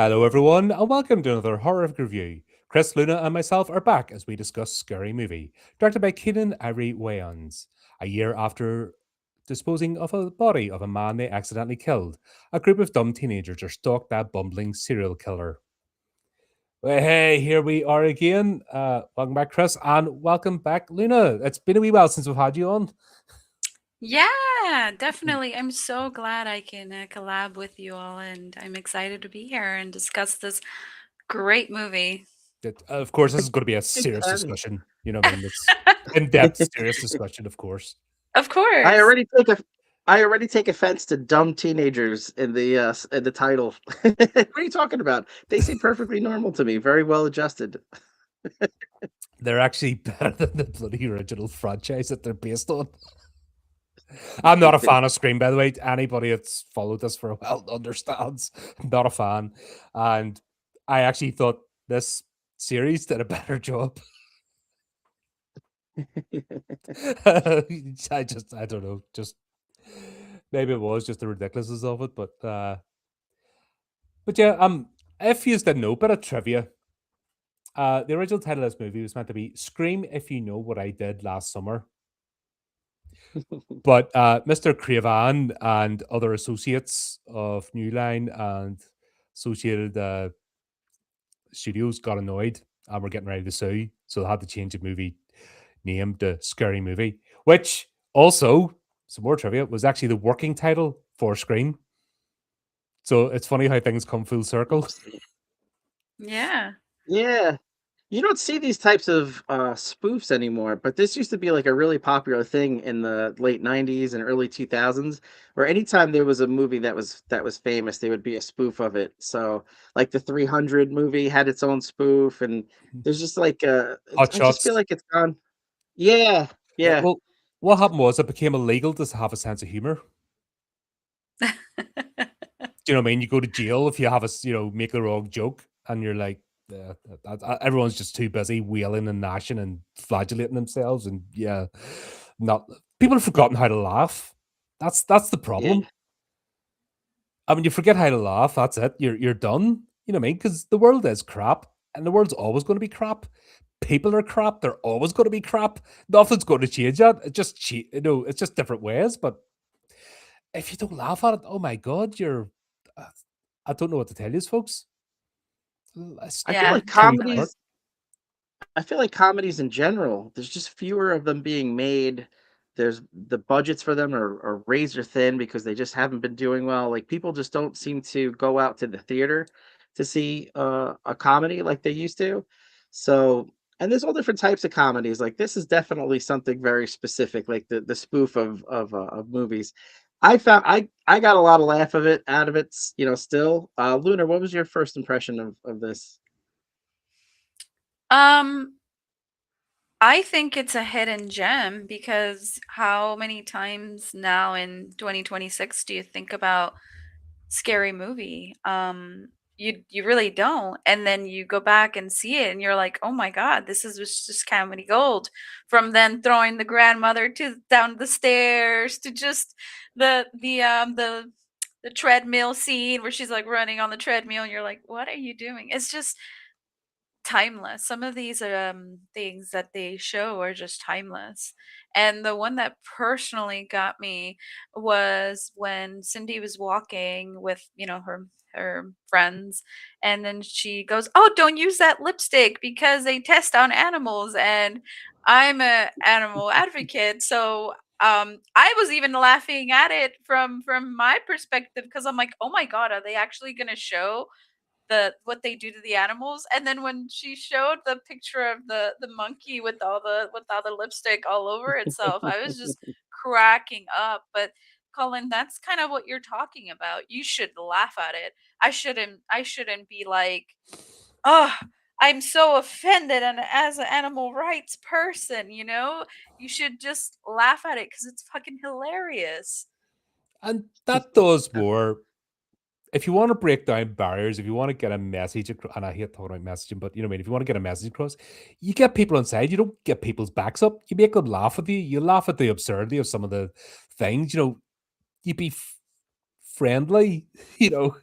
Hello, everyone, and welcome to another horrific review. Chris, Luna, and myself are back as we discuss Scary Movie, directed by Keenan Ivory Wayans. A year after disposing of a body of a man they accidentally killed, a group of dumb teenagers are stalked by a bumbling serial killer. Well, hey, here we are again. Welcome back, Chris, and welcome back, Luna. It's been a wee while since we've had you on. Yeah, definitely. I'm so glad I can collab with you all, and I'm excited to be here and discuss this great movie. Of course, this is going to be a Thanks serious for having me. discussion. You know what I mean? It's in-depth, serious discussion, of course. Of I course. already take a I already take offense to dumb teenagers in the title. What are you talking about? They seem perfectly normal to me, very well adjusted. They're actually better than the bloody original franchise that they're based on. I'm not a fan of Scream, by the way. Anybody that's followed this for a while understands. Not a fan. And I actually thought this series did a better job. I don't know. Just maybe it was just the ridiculousness of it. But yeah, if you didn't know, bit of trivia. The original title of this movie was meant to be Scream If You Know What I Did Last Summer. But Mr. Cravan and other associates of New Line and associated studios got annoyed and were getting ready to sue. So they had to change the movie name to Scary Movie, which also, some more trivia, was actually the working title for Scream. So it's funny how things come full circle. Interesting. Yeah. Yeah. You don't see these types of spoofs anymore, but this used to be like a really popular thing in the late 90s and early 2000s, where anytime there was a movie that was famous, there would be a spoof of it. So, like the 300 movie had its own spoof, and there's just like Hot I just feel shots. like it's gone. Yeah, Yeah, yeah. well, what happened was it became illegal to have a sense of humor. Do you know what I mean? You go to jail if you have make the wrong joke, and you're like, everyone's just too busy wailing and gnashing and flagellating themselves, and yeah, not people have forgotten how to laugh. That's the Yeah. problem. I mean, you forget how to laugh. That's it. You're done. You know what I mean? Because the world is crap, and the world's always going to be crap. People are crap. They're always going to be crap. Nothing's going to change that. It just it's just different ways. But if you don't laugh at it, oh my god, you're. Uh, I don't know what to tell you, folks. It's I feel Yeah, like tripping definitely. apart. comedies in general, there's just fewer of them being made. There's the budgets for them are razor thin because they just haven't been doing well. Like people just don't seem to go out to the theater to see a comedy like they used to. So, and there's all different types of comedies. Like this is definitely something very specific, like the spoof of movies. I got a lot of laugh of it out of it. Still, Lunar, what was your first impression of this? Um, I think it's a hidden gem because how many times now in 2026 do you think about scary movie? You really don't. And then you go back and see it and you're like, "Oh my god, this is was just comedy gold." From then throwing the grandmother to down the stairs to just the treadmill scene where she's like running on the treadmill and you're like, "What are you doing?" It's just timeless. Some of these things that they show are just timeless. And the one that personally got me was when Cindy was walking with, her friends, and then she goes, "Oh, don't use that lipstick because they test on animals." And I'm a animal advocate, so I was even laughing at it from my perspective because I'm like, "Oh my god, are they actually going to show what they do to the animals?" And then when she showed the picture of the monkey with all the lipstick all over itself, I was just cracking up. But Colin, that's kind of what you're talking about. You should laugh at it. I shouldn't be like, "Oh, I'm so offended and as an animal rights person, you know?" You should just laugh at it cuz it's fucking hilarious. And that does more. If you want to break down barriers, if you want to get a message across, and I hate talking about messaging, but you know what I mean, if you want to get a message across, you get people inside. You don't get people's backs up. You make them laugh at you. You laugh at the absurdity of some of the things. You be friendly. You know,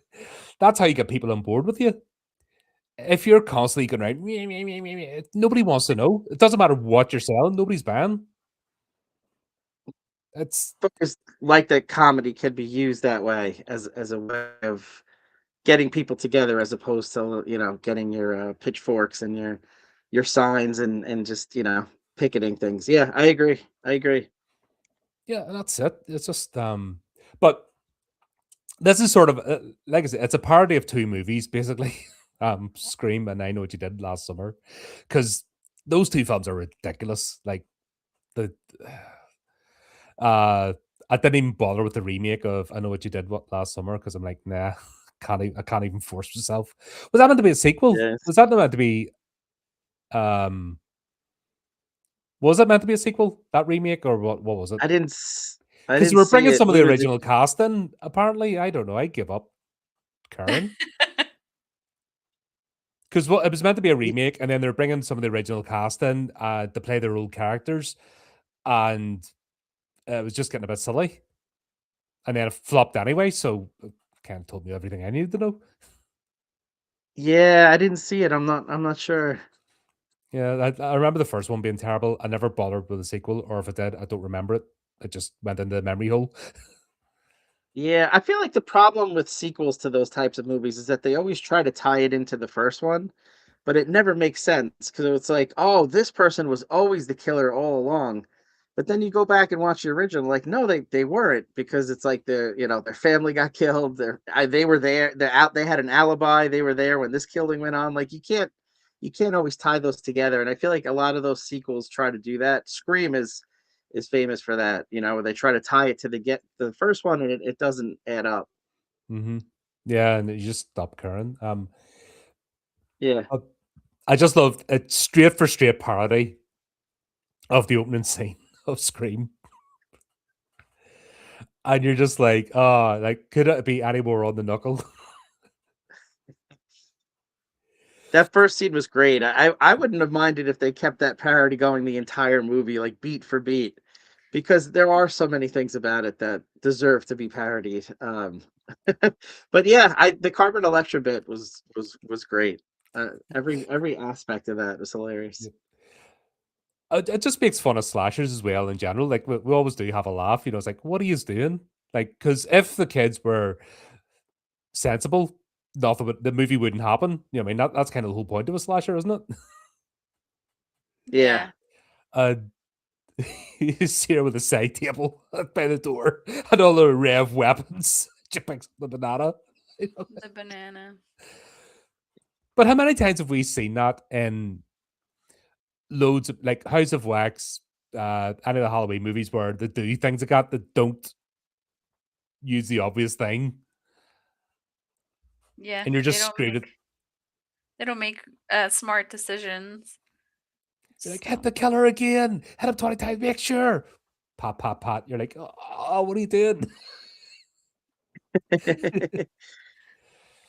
That's how you get people on board with you. If you're constantly going around, "Meh, meh, meh, meh, meh," nobody wants to know. It doesn't matter what you're selling, nobody's buying. It's It's like that comedy can be used that way as a way of getting people together as opposed to, getting your pitchforks and your signs and just, picketing things. Yeah, I agree. I agree. yeah, that's it. It's just but this is sort of like I said, it's a parody of two movies basically. Scream and I Know What You Did Last Summer, because those two films are ridiculous. Like the uh I didn't even bother with the remake of I Know What You Did Last Summer because I'm like, nah, I can't even force myself. Was that meant to be a sequel? Yes. Was that meant to be um was it meant to be a sequel, that remake, or what was it? I didn't s- I Because they didn't were see bringing it. some of the Luna, did original cast in, apparently. I don't know. I give up caring. Because it was meant to be a y- remake, and then they're bringing some of the original cast in to play their old characters, and it was just getting a bit silly. And then it flopped anyway, so it kind of told me everything I needed to know. yeah, I didn't see it. I'm not sure. Yeah, I remember the first one being terrible. I never bothered with the sequel, or if it did, I don't remember it. It just went into the memory hole. Yeah, I feel like the problem with sequels to those types of movies is that they always try to tie it into the first one, but it never makes sense because it's like, oh, this person was always the killer all along. But then you go back and watch the original, like, no, they weren't, because it's like their family got killed. They were there. They had an alibi. They were there when this killing went on. Like you can't always tie those together. And I feel like a lot of those sequels try to do that. Scream is famous for that, where they try to tie it to the first one and it doesn't add up. Hmm. Yeah, and you just stop caring. Yeah. Uh, I just love it, straight for straight parody of the opening scene of Scream. And you're just like, oh, like, could it be any more on the knuckle? That first scene was great. I wouldn't have minded if they kept that parody going the entire movie, like beat for beat, because there are so many things about it that deserve to be parodied. But yeah, the Carbon Electra bit was great. Every aspect of that was hilarious. Yeah. It just makes fun of slashers as well in general. Like, we always do have a laugh. It's like, what are you doing? Like, because if the kids were sensible, nothing the movie wouldn't happen. You know what I mean? That's kind of the whole point of a slasher, isn't it? Yeah. Yeah, Uh, you see her with a side table by the door and all the rev weapons. She picks up the banana. the banana. But how many times have we seen that in loads of like House of Wax, any of the Halloween movies where they do things like that don't use the obvious thing, Yeah, and you're they just don't screwed. make smart decisions. You're like, So hit the killer again, hit him 20 times, make sure. Pat, pat, pat. You're like, oh, what are you doing?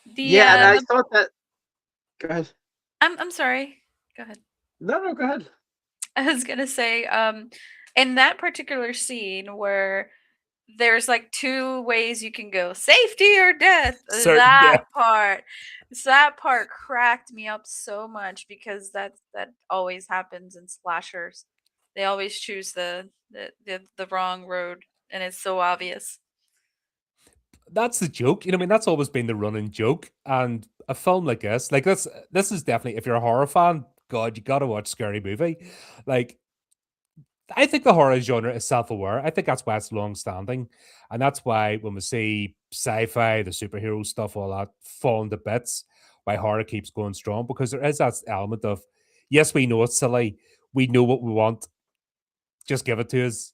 Yeah, and I the thought that. Go ahead. I'm sorry. Go ahead. No, no, go ahead. I was gonna say, in that particular scene where there's like two ways you can go, safety or death. Certain death. That part cracked me up so much because that always happens in slashers. They always choose the wrong road, and it's so obvious. That's the joke. I mean, that's always been the running joke. And a film like this, like this is definitely, if you're a horror fan, God, you gotta watch Scary Movie. Like, I think the horror genre is self-aware. I think that's why it's long-standing, and that's why when we see sci-fi, the superhero stuff, all that falling to bits, why horror keeps going strong, because there is that element of, yes, we know it's silly, we know what we want, just give it to us,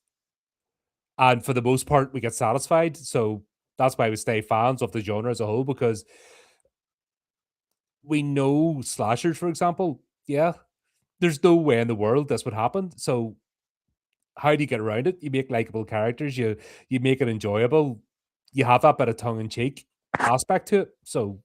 and for the most part, we get satisfied. So that's why we stay fans of the genre as a whole, because we know slashers, for example. Yeah, there's no way in the world this would happen. So how do you get around it? You make likable characters, you make it enjoyable, you have that bit of tongue in cheek aspect to it. So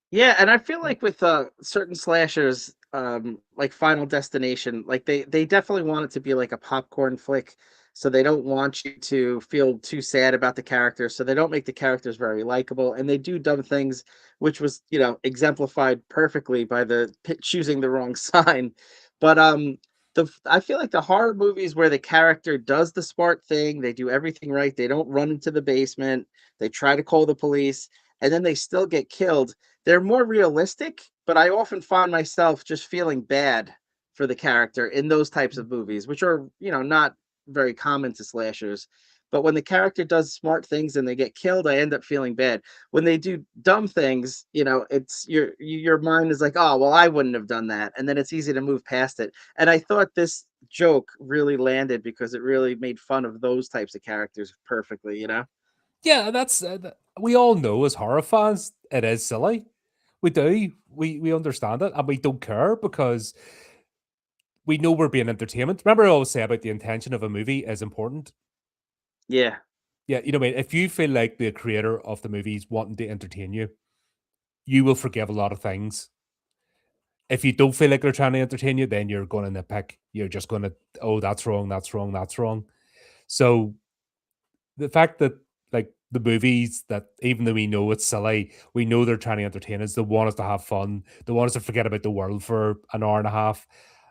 Yeah, and I feel like with certain slashers, like Final Destination, like they definitely want it to be like a popcorn flick. so they don't want you to feel too sad about the characters, so they don't make the characters very likable, and they do dumb things, which was, exemplified perfectly by the choosing the wrong sign. But I feel like the horror movies where the character does the smart thing, they do everything right, they don't run into the basement, they try to call the police, and then they still get killed. They're more realistic, but I often find myself just feeling bad for the character in those types of movies, which are, not very common to slashers. But when the character does smart things and they get killed, I end up feeling bad. When they do dumb things, it's your mind is like, oh well, I wouldn't have done that, and then it's easy to move past it. And I thought this joke really landed because it really made fun of those types of characters perfectly. Yeah, that's we all know as horror fans, it is silly. We do. We understand it, and we don't care because we know we're being entertainment. Remember, I always say about the intention of a movie is important. Yeah. Yeah, you know what I mean. If you feel like the creator of the movie is wanting to entertain you, you will forgive a lot of things. If you don't feel like they're trying to entertain you, then you're going to nitpick. You're just going to, oh, that's wrong, that's wrong, that's wrong. So the fact that like the movies that even though we know it's silly, we know they're trying to entertain us. They want us to have fun. They want us to forget about the world for an hour and a half.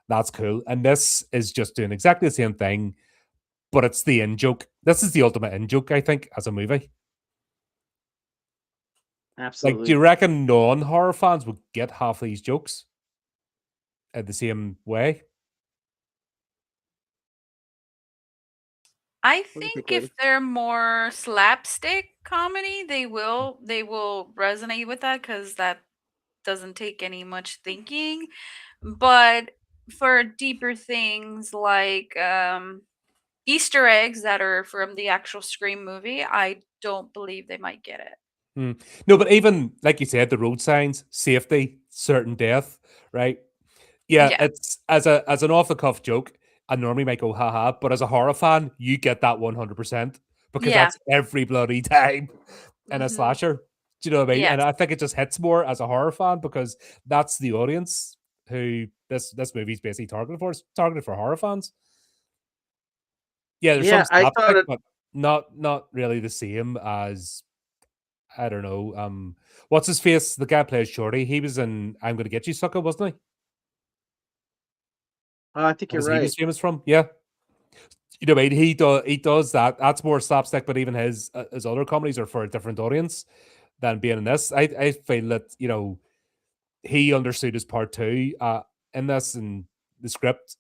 That's cool. And this is just doing exactly the same thing, but it's the in joke. This is the ultimate in joke, I think, as a movie. Like, do you Absolutely. reckon non-horror fans would get half these jokes in the same way? I What do you think, think lady? if they're more slapstick comedy, they will resonate with that because that doesn't take any much thinking. But for deeper things like Easter eggs that are from the actual Scream movie, I don't believe they might get it. Hmm. No, but even like you said, the road signs, safety, certain death, right? Yeah, Yeah. it's as an off the cuff joke. I normally might go haha, but as a horror fan, you get that 100% because Yeah. that's every bloody time in a Mhm. slasher. Do you know what I mean? And Yes. I think it just hits more as a horror fan because that's the audience who this movie's basically targeted for. It's targeted for horror fans. Yeah, there's some Yeah, I thought slapstick, it but not really the same as I don't know. What's his face? The guy who plays Shorty. He was in I'm Gonna Get You, Sucker, wasn't he? I think That you're was he was right. famous from. Yeah, you know, what I mean, he does that. That's more slapstick, but even his other comedies are for a different audience than being in this. I feel that he understood his part too in this and the script.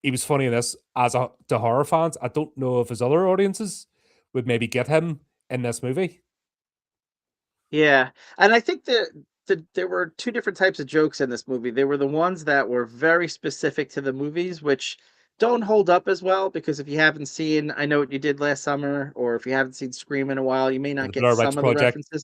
He was funny in this as a to horror fans. I don't know if his other audiences would maybe get him in this movie. Yeah, and I think that there were 2 different types of jokes in this movie. There were the ones that were very specific to the movies, which don't hold up as well because if you haven't seen I Know What You Did Last Summer, or if you haven't seen Scream in a while, you may Yeah, not the get Blair some Witch of the Project. references.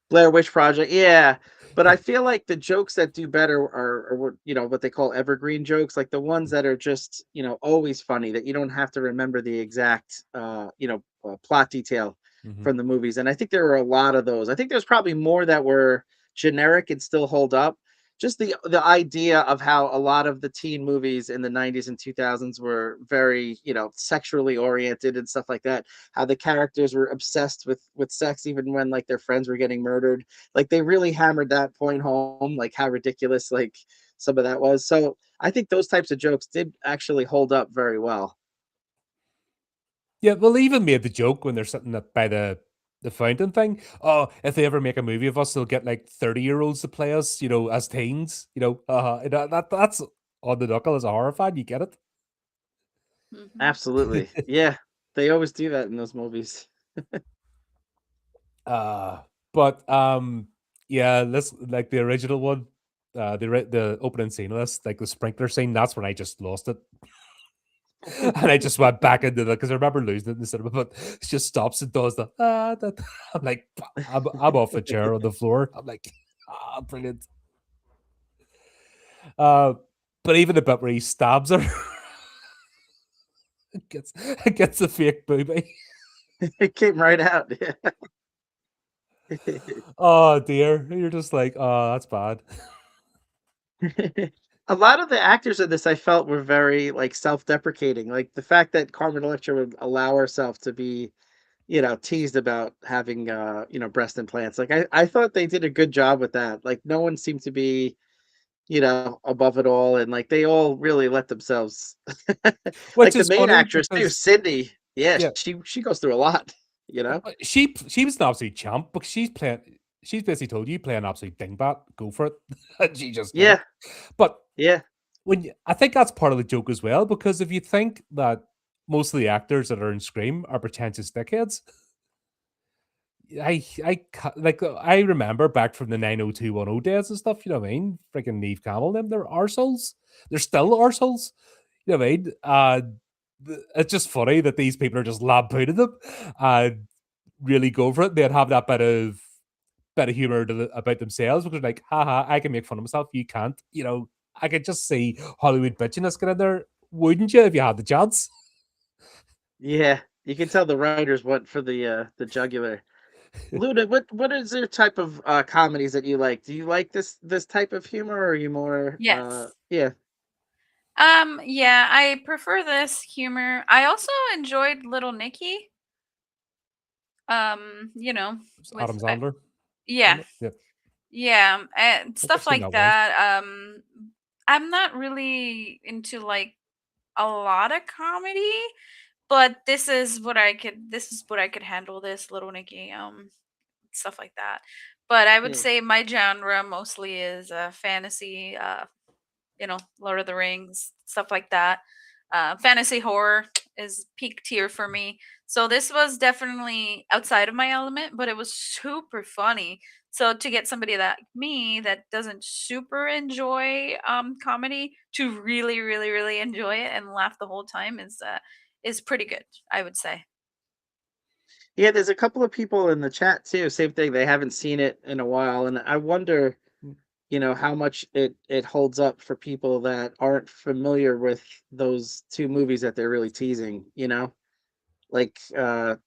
Blair Witch Project, yeah, but I feel like the jokes that do better are what what they call evergreen jokes, like the ones that are just always funny that you don't have to remember the exact plot detail Mhm. from the movies. And I think there were a lot of those. I think there's probably more that were generic and still hold up. Just the idea of how a lot of the teen movies in the 90s and 2000s were very sexually oriented and stuff like that, how the characters were obsessed with sex even when like their friends were getting murdered. Like they really hammered that point home, like how ridiculous like some of that was. So I think those types of jokes did actually hold up very well. Yeah, well, they even made the joke when they're sitting up by the fountain thing. Oh, if they ever make a movie of us, they'll get like 30-year-olds to play us, as teens. That's on the knuckle as a horror fan. You get it. Mhm. Absolutely. Yeah. They always do that in those movies. uh but yeah, let's like the original one, the opening scene of this, like the sprinkler scene. That's when I just lost it. And I just went back into the because I remember losing it in the cinema, but it just stops and does the that. I'm like, I'm off the chair on the floor. I'm like, brilliant. Uh, but even the bit where he stabs her, gets a fake booby. It came right out. Oh dear, you're just like, oh, that's bad. A lot of the actors in this I felt were very like self-deprecating. Like the fact that Carmen Electra would allow herself to be, teased about having breast implants. Like I thought they did a good job with that. Like no one seemed to be, above it all, and like they all really let themselves Which like the is main funny actress too, because Cindy. Yeah, yeah, she goes through a lot, you know? she was an absolute champ because she's basically told you play an absolute dingbat, go for it, and she just did it. Yeah, But yeah, I think that's part of the joke as well, because if you think that most of the actors that are in Scream are pretentious dickheads, I remember back from the 90210 days and stuff, you know what I mean? Freaking Neve Campbell, them, they're arseholes. They're still arseholes. You know what I mean? It's just funny that these people are just lampooning them and really go for it. They'd have that bit of humor about themselves because like, haha, I can make fun of myself. You can't. You know, I could just see Hollywood bitchiness get in there, wouldn't you, if you had the chance? yeah. You can tell the writers went for the jugular. Luna, what is your type of comedies that you like? Do you like this type of humor, or are you more Yes. yeah. Yeah, I prefer this humor. I also enjoyed Little Nicky. You know, It's with Adam Sandler, yeah, isn't it? Yeah, yeah, and I think I've stuff seen like that once. that. I'm not really into like a lot of comedy, but this is what I could handle, this Little Nicky, stuff like that. But I would Yeah. say my genre mostly is fantasy, Lord of the Rings, stuff like that. Fantasy horror is peak tier for me. So this was definitely outside of my element, but it was super funny. So to get somebody like me that doesn't super enjoy comedy to really, really, really enjoy it and laugh the whole time is pretty good, I would say. Yeah, there's a couple of people in the chat too, same thing. They haven't seen it in a while, and I wonder, how much it holds up for people that aren't familiar with those two movies that they're really teasing, like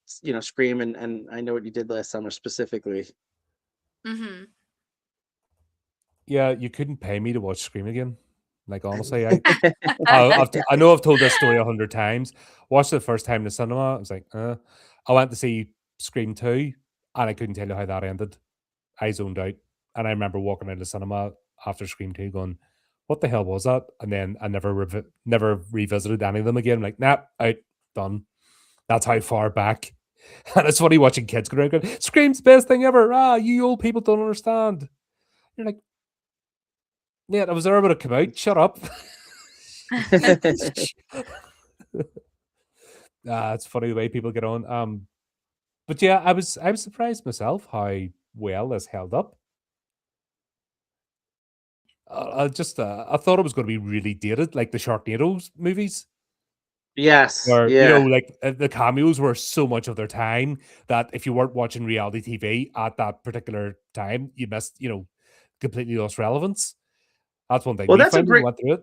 Scream and I Know What You Did Last Summer specifically. Hmm. Yeah, you couldn't pay me to watch Scream again. Like honestly, I know I've told this story 100 times. Watched it the first time in the cinema. I was like, I went to see Scream 2, and I couldn't tell you how that ended. I zoned out, and I remember walking out of the cinema after Scream 2, going, "What the hell was that?" And then I never revisited any of them again. I'm like, nah, out, done. That's how far back. And it's funny watching kids go around going, "Scream's the best thing ever." Ah, you old people don't understand. You're like, yeah, I was there when it came out. Shut up. It's funny the way people get on. But yeah, I was surprised myself how well this held up. I thought it was going to be really dated, like the Sharknadoes movies, Yes, where yeah. like the cameos were so much of their time that if you weren't watching reality TV at that particular time, you missed, completely lost relevance. That's one thing Well, we found when we went through it.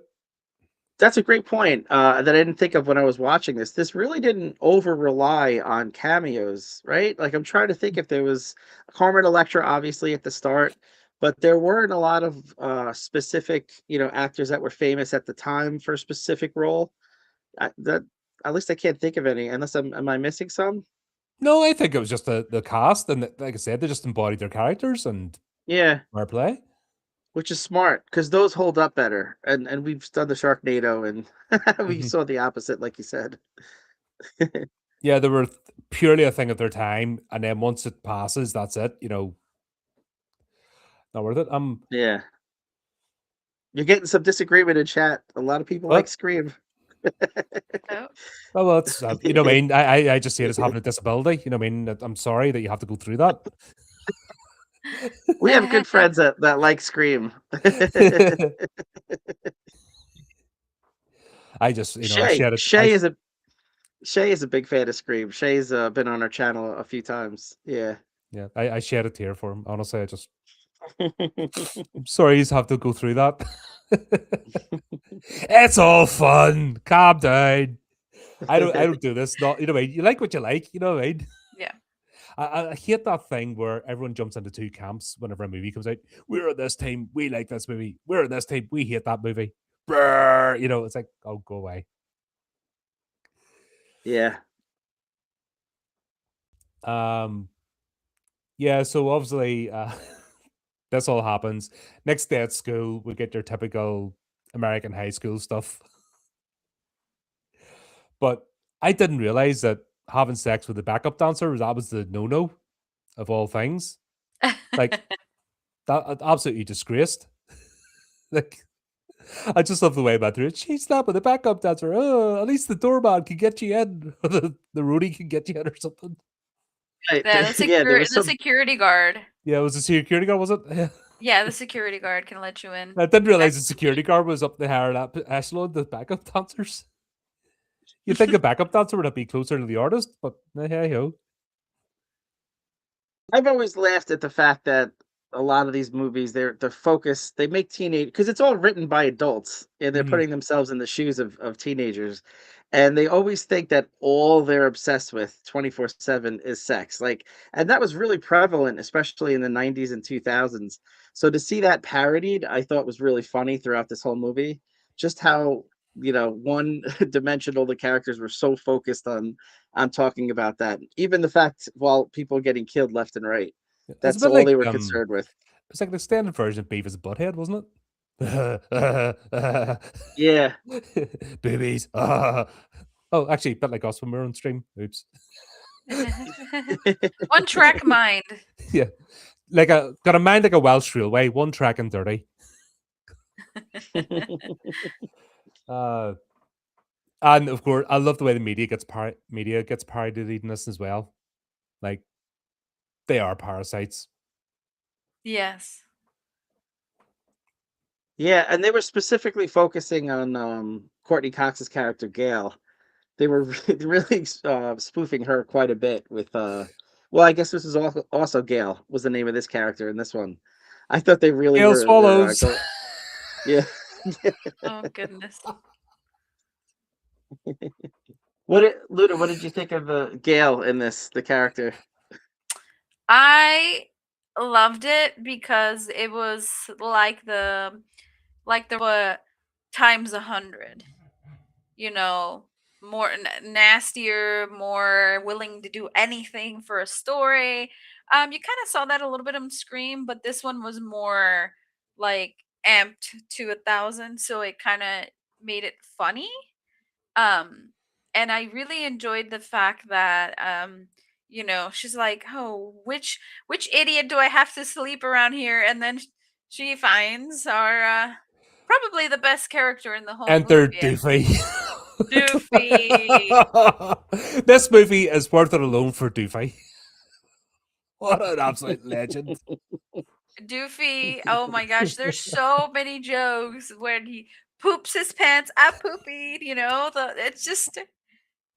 that's a great point that I didn't think of when I was watching this. This really didn't over rely on cameos, right? Like I'm trying to think if there was Carmen Electra, obviously at the start, but there weren't a lot of specific, actors that were famous at the time for a specific role. That at least I can't think of any. Unless am I missing some? No, I think it was just the cast, and like I said, they just embodied their characters and Yeah, our play. which is smart because those hold up better. And we've done the Sharknado, and we Mhm. saw the opposite, like you said. Yeah, they were purely a thing of their time, and then once it passes, that's it. Not worth it. Yeah. You're getting some disagreement in chat. A lot of people like But Scream. Oh. well, it's what I mean. I just see it as having a disability. You know what I mean. I'm sorry that you have to go through that. We have good friends that like Scream. I just I Shay, shared it. Shay is a Shay is a big fan of Scream. Shay's been on our channel a few times. Yeah. Yeah, I shared a tear for him. Honestly, I'm sorry you have to go through that. It's all fun. Calm down. I don't do this. Not you know what I mean. You like what you like. You know what I mean. Yeah. I hate that thing where everyone jumps into two camps whenever a movie comes out. We're on this team. We like this movie. We're on this team. We hate that movie. brr, you know, it's like, oh, go away. Yeah. Um, yeah, so obviously, this all happens. Next day at school, we get your typical American high school stuff. But I didn't realize that having sex with the backup dancer, that was the no-no of all things. Like, that absolutely disgraced. Like, I just love the way about it. She's not with the backup dancer. Oh, at least the doorman can get you in, or the roadie can get you in, or something. Right. Yeah, Yeah, there was the some. security guard. Yeah, it was a security guard, was it? Yeah, the security guard can let you in. I didn't realize the Technically. security guard was up the higher echelon, the backup dancers. You'd think a backup dancer would be closer to the artist, but hey ho. I've always laughed at the fact that a lot of these movies, they're focused. They make teenage because it's all written by adults, and they're Mhm. putting themselves in the shoes of teenagers, and they always think that all they're obsessed with 24/7 is sex. Like, and that was really prevalent, especially in the 90s and 2000s. So to see that parodied, I thought was really funny throughout this whole movie. Just how one dimensional the characters were, so focused on talking about that. Even the fact while people getting killed left and right, It's a that's bit all like they were concerned with. it's like the extended version of Beavis and Butthead, wasn't Yeah. it? Boobies. Oh, actually, a bit like us when we were on stream. Oops. One track mind. Yeah. Like got a mind like a Welsh railway, one track and dirty. Uh and of course I love the way the media gets parodied in this as well. Like they are parasites. Yes. Yeah, and they were specifically focusing on Courtney Cox's character Gail. They were really spoofing her quite a bit with well, I guess this is also Gail was the name of this character in this one. I thought they really Hail were swallows. going. Yeah. Oh goodness. Luda, what did you think of Gail in this, the character? I loved it because it was like there were times 100. You know, more nastier, more willing to do anything for a story. You kind of saw that a little bit on Scream, but this one was more like amped to 1,000, so it kind of made it funny. Um, and I really enjoyed the fact that she's like, "Oh, which idiot do I have to sleep around here?" And then she finds our probably the best character in the whole Enter movie. Doofy. Doofy. This movie is worth it alone for Doofy. What an absolute legend. Doofy. Oh my gosh, there's so many jokes when he poops his pants. I poopied, it's just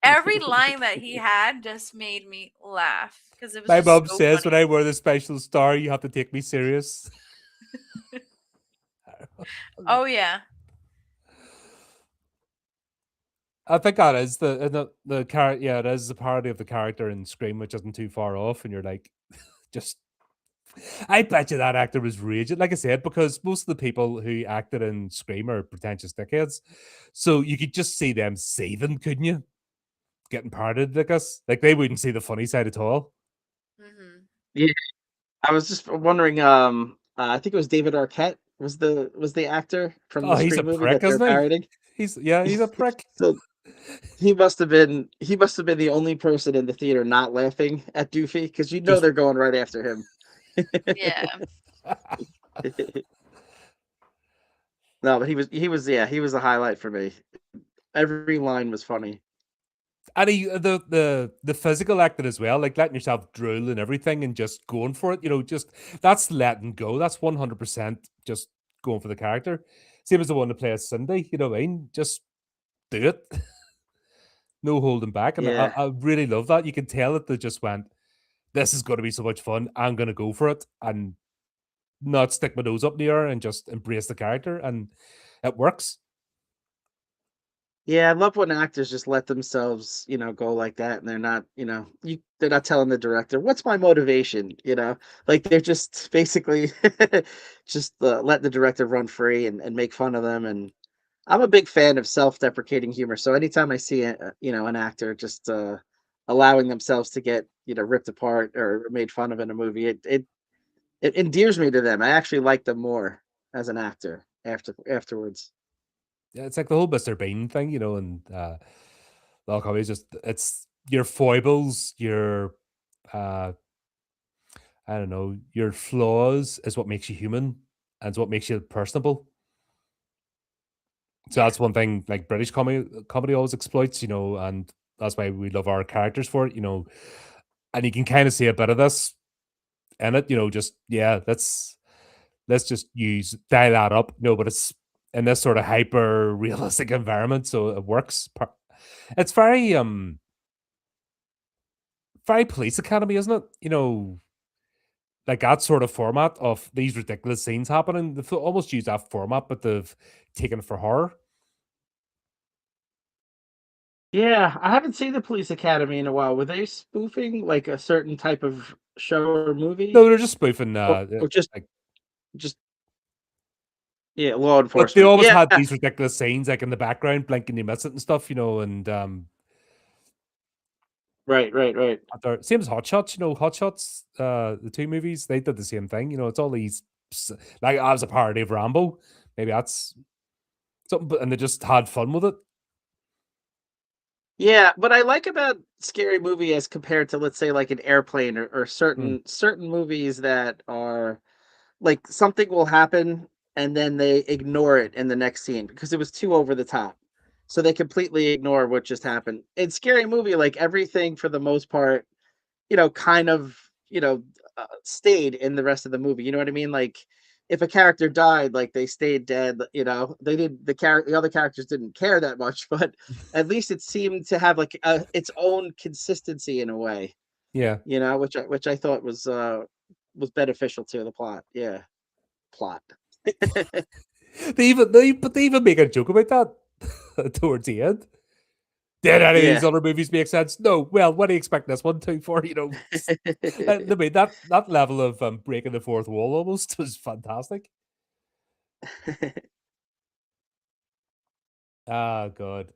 every line that he had just made me laugh because it was My just mom so says when funny. I wear the special star, you have to take me serious. Oh yeah. I think that is the character. Yeah, it is the parody of the character in Scream, which isn't too far off. And you're like, just I bet you that actor was raging. Like I said, because most of the people who acted in Scream are pretentious dickheads, so you could just see them seething, couldn't you? Getting parodied like us, like they wouldn't see the funny side at all. Hmm. Yeah, I was just wondering. I think it was David Arquette was the actor from Oh, the he's a Scream movie prick, that they're isn't he? parodying. He's a prick. So he must have been the only person in the theater not laughing at Doofy because Just they're going right after him. Yeah. No, but he was a highlight for me. Every line was funny. and the physical acting as well, like letting yourself drool and everything, and just going for it. Just that's letting go. That's 100% just going for the character. Same as the one to play as Cindy. You know what I mean? Just do it. No holding back. And I, Yeah. I really love that. You can tell that they just went, this is going to be so much fun. I'm going to go for it and not stick my nose up in the air and just embrace the character. And it works. Yeah, I love when actors just let themselves, go like that, and they're not telling the director, "What's my motivation?" Like they're just basically just let the director run free and make fun of them, and I'm a big fan of self-deprecating humor. So anytime I see an actor just allowing themselves to get ripped apart or made fun of in a movie, it endears me to them. I actually like them more as an actor afterwards. Yeah, it's like the whole Mr. Bean thing, and the whole comedy is just it's your foibles, your uh I don't know, your flaws is what makes you human and it's what makes you personable. So Yeah. that's one thing like British comedy always exploits, and that's why we love our characters for it. And you can kind of see a bit of this in it, just yeah, let's just use dial that up. No, but it's in this sort of hyper realistic environment, so it works. It's very Police Academy, isn't it? Like that sort of format of these ridiculous scenes happening. They've almost used that format, but they've taken it for horror. Yeah, I haven't seen the Police Academy in a while. Were they spoofing like a certain type of show or movie, No, they're just spoofing. or just Like, just yeah, law but they enforcement? always Yeah, had these ridiculous scenes, like in the background, blinking you miss it and stuff. And right, right, right. same as Hot Shots. Hot Shots. The two movies they did the same thing. It's all these like as a parody of Rambo. Maybe that's something, and they just had fun with it. Yeah, what I like about scary movie as compared to, let's say, like an Airplane, or Mm, certain movies that are like something will happen and then they ignore it in the next scene because it was too over the top. So they completely ignore what just happened. In scary movie, like everything for the most part, kind of, stayed in the rest of the movie. You know what I mean? Like if a character died, like they stayed dead. They did the other characters didn't care that much, but at least it seemed to have like its own consistency in a way. yeah. Which I thought was beneficial to the plot. Yeah, plot. They even make a joke about that towards the end. Did any of Yeah. these other movies make sense? No. Well, what do you expect this one to for? I mean that level of breaking the fourth wall almost was fantastic. Ah, God.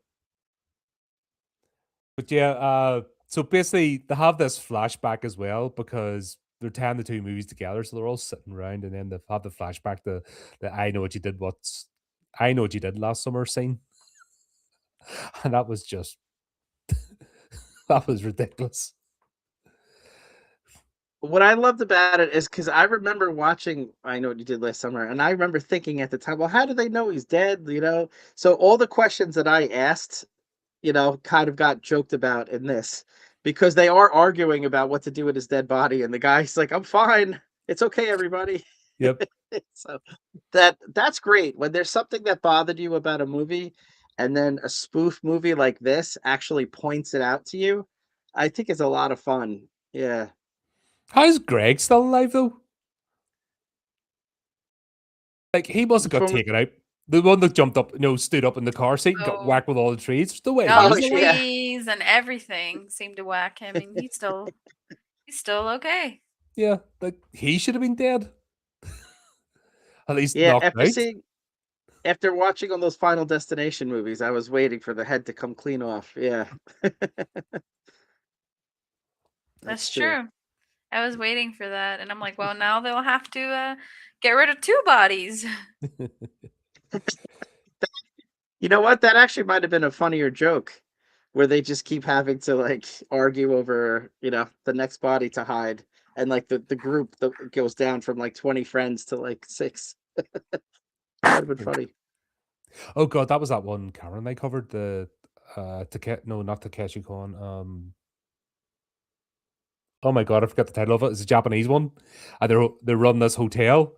But yeah, so basically they have this flashback as well because they're tying the two movies together, so they're all sitting around, and then they've had the flashback to the I know what you did last summer scene, and that was just that was ridiculous. What I loved about it is because I remember watching I Know What You Did Last Summer, and I remember thinking at the time, well, how do they know he's dead? So all the questions that I asked, kind of got joked about in this, because they are arguing about what to do with his dead body, and the guy's like, I'm fine. It's okay, everybody. Yep. So that's great. When there's something that bothered you about a movie, and then a spoof movie like this actually points it out to you, I think it's a lot of fun. Yeah. How's Greg still alive though? Like he must have got From taken out. The one that jumped up, stood up in the car seat and got Oh, whacked with all the trees. The way all he's the Oh alive. yeah. trees and everything seemed to whack him, and he's still okay. Yeah, like he should have been dead. At least Yeah, knocked out. after watching on those Final Destination movies, I was waiting for the head to come clean off. Yeah, That's that's true. true. I was waiting for that, and I'm like, well, now they'll have to get rid of two bodies. You know what? That actually might have been a funnier joke, where they just keep having to like argue over, the next body to hide, and like the group that goes down from like 20 friends to like six. That'd have been funny. Oh god, that was that one Cameron they covered the no, not Takeshi Kon. Oh my god, I forgot the title of it. It's a Japanese one. And they run this hotel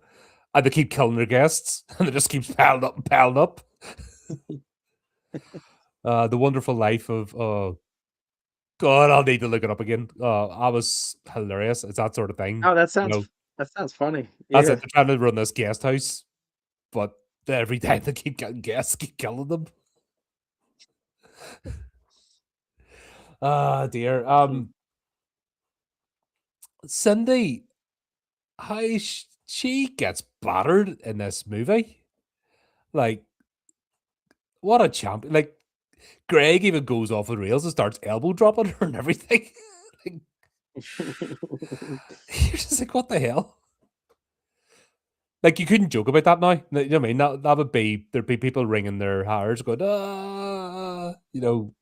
and they keep killing their guests and they just keeps piling up and piling up. The Wonderful Life of God, I'll need to look it up again. I was hilarious. It's that sort of thing. Oh, You know, that sounds funny. that's Yeah. it. They're trying to run this guest house, but every time they keep getting guests, keep killing them. Ah, dear. Mm. Cindy, how she gets battered in this movie. Like, what a champion! Like Greg even goes off the rails and starts elbow dropping her and everything. Like, you're just like, what the hell? Like you couldn't joke about that now. You know what I mean? That would be there'd be people wringing their hairs, going, you know.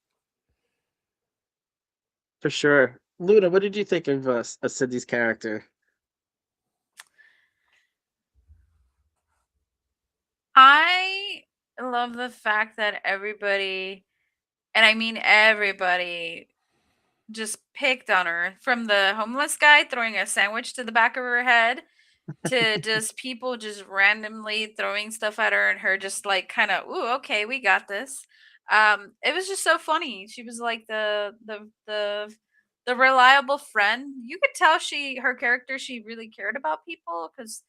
For sure. Luna, what did you think of Cindy's character? I love the fact that everybody, and I mean everybody, just picked on her, from the homeless guy throwing a sandwich to the back of her head to just people just randomly throwing stuff at her and her just like kind of, ooh, okay, we got this. It was just so funny. She was like the reliable friend. You could tell her character, she really cared about people, because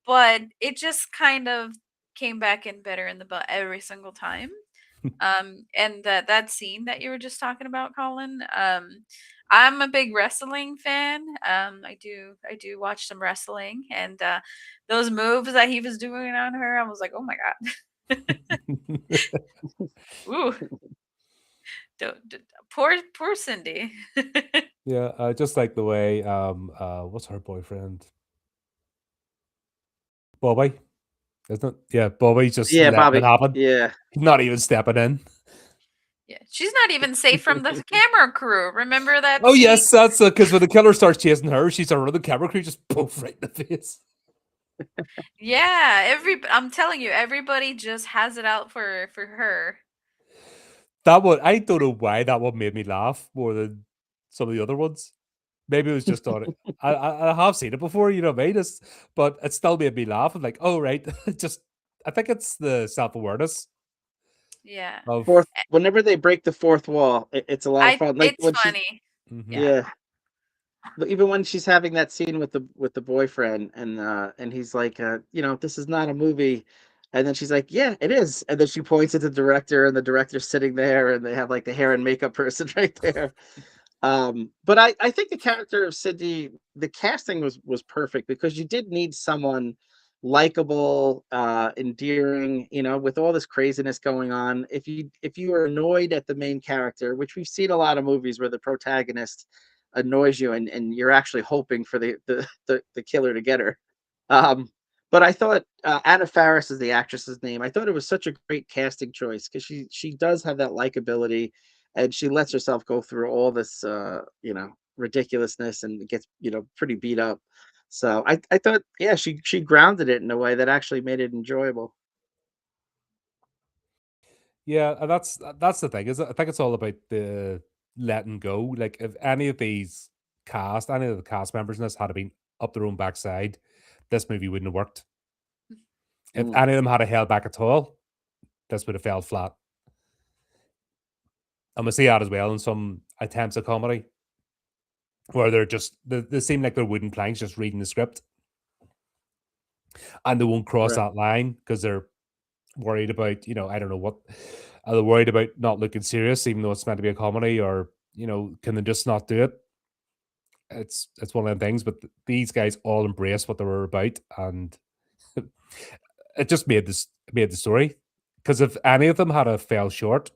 but it just kind of came back in better in the butt every single time. And that scene that you were just talking about, Colin, I'm a big wrestling fan. I do watch some wrestling, and those moves that he was doing on her, I was like, oh my god. Ooh, poor Cindy. Yeah, I just like the way what's her boyfriend? Bobby, isn't it? Yeah, Bobby just Yeah, letting it Bobby. happen. Yeah. Not even stepping in. Yeah, she's not even safe from the camera crew. Remember that Oh scene? yes, that's because when the killer starts chasing her, she's around the camera crew, just poof right in the face. Yeah, I'm telling you, everybody just has it out for her. That one, I don't know why that one made me laugh more than some of the other ones. Maybe it was just on it. I have seen it before, you know what I mean? But it still made me laugh. I'm like, oh right, just I think it's the self awareness Yeah. of. Whenever they break the fourth wall, it's a lot of fun. Like It's when she, funny. Mhm. Yeah. yeah, but even when she's having that scene with the boyfriend, and he's like, this is not a movie, and then she's like, yeah, it is, and then she points at the director, and the director's sitting there, and they have like the hair and makeup person right there. But I think the character of Cindy, the casting was perfect, because you did need someone likable, endearing, with all this craziness going on. If you were annoyed at the main character, which we've seen a lot of movies where the protagonist annoys you, and you're actually hoping for the killer to get her. Um, but I thought, Anna Faris is the actress's name. I thought it was such a great casting choice, because she does have that likability, and she lets herself go through all this, ridiculousness, and gets, pretty beat up. So I thought, yeah, she grounded it in a way that actually made it enjoyable. Yeah, and that's the thing. Is I think it's all about the letting go. Like if any of the cast members in this had been up their own backside, this movie wouldn't have worked. If Mm, any of them had held back at all, this would have fell flat. And we see that as well in some attempts at comedy where they seem like they're wooden planks just reading the script, and they won't cross right. that line because they're worried about, I don't know what, are they worried about not looking serious even though it's meant to be a comedy, or can they just not do it? It's one of them things, but these guys all embrace what they were about, and it just made the story. Because if any of them had a fell short,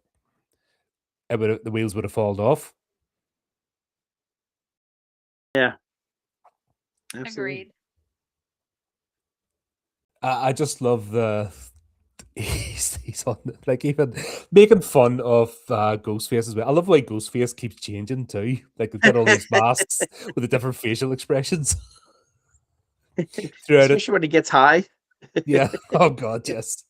the wheels would have fallen off. Yeah, absolutely. Agreed. I just love the he's on like even making fun of Ghostface as well. I love the way Ghostface keeps changing too. Like they've got all these masks with the different facial expressions throughout it. Especially when he gets high. Yeah. Oh god, yes.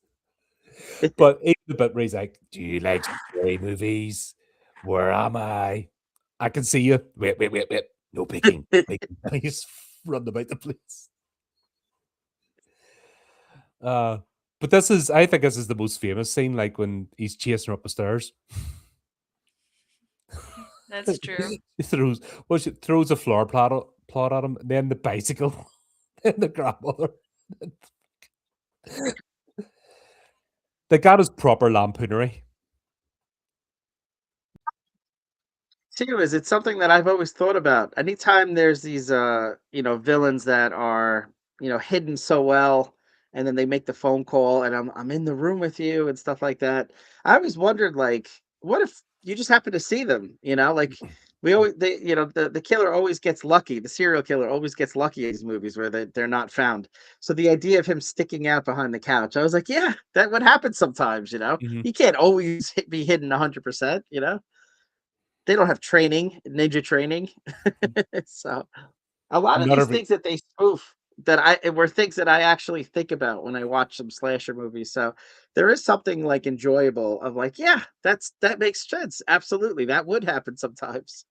But even the bit where he's like, "Do you like scary movies? Where am I? I can see you. Wait, wait, wait, wait. No peeking. Peeking." And he's running about the place. Uh, but I think this is the most famous scene, like when he's chasing her up the stairs. That's true. He throws a floor plot at him, then the bicycle, then the grandmother. They got his proper lampoonery. Too, is it's something that I've always thought about. Anytime there's these, villains that are, hidden so well, and then they make the phone call, and I'm in the room with you and stuff like that. I always wondered, like, what if you just happen to see them? Like we always, the killer always gets lucky. The serial killer always gets lucky in these movies where they're not found. So the idea of him sticking out behind the couch, I was like, yeah, that would happen sometimes. Mhm. He can't always be hidden 100%. They don't have training, ninja training. So a lot of Not these every things that they spoof that I were things that I actually think about when I watch some slasher movies. So there is something like enjoyable of like, yeah, that makes sense. Absolutely. That would happen sometimes.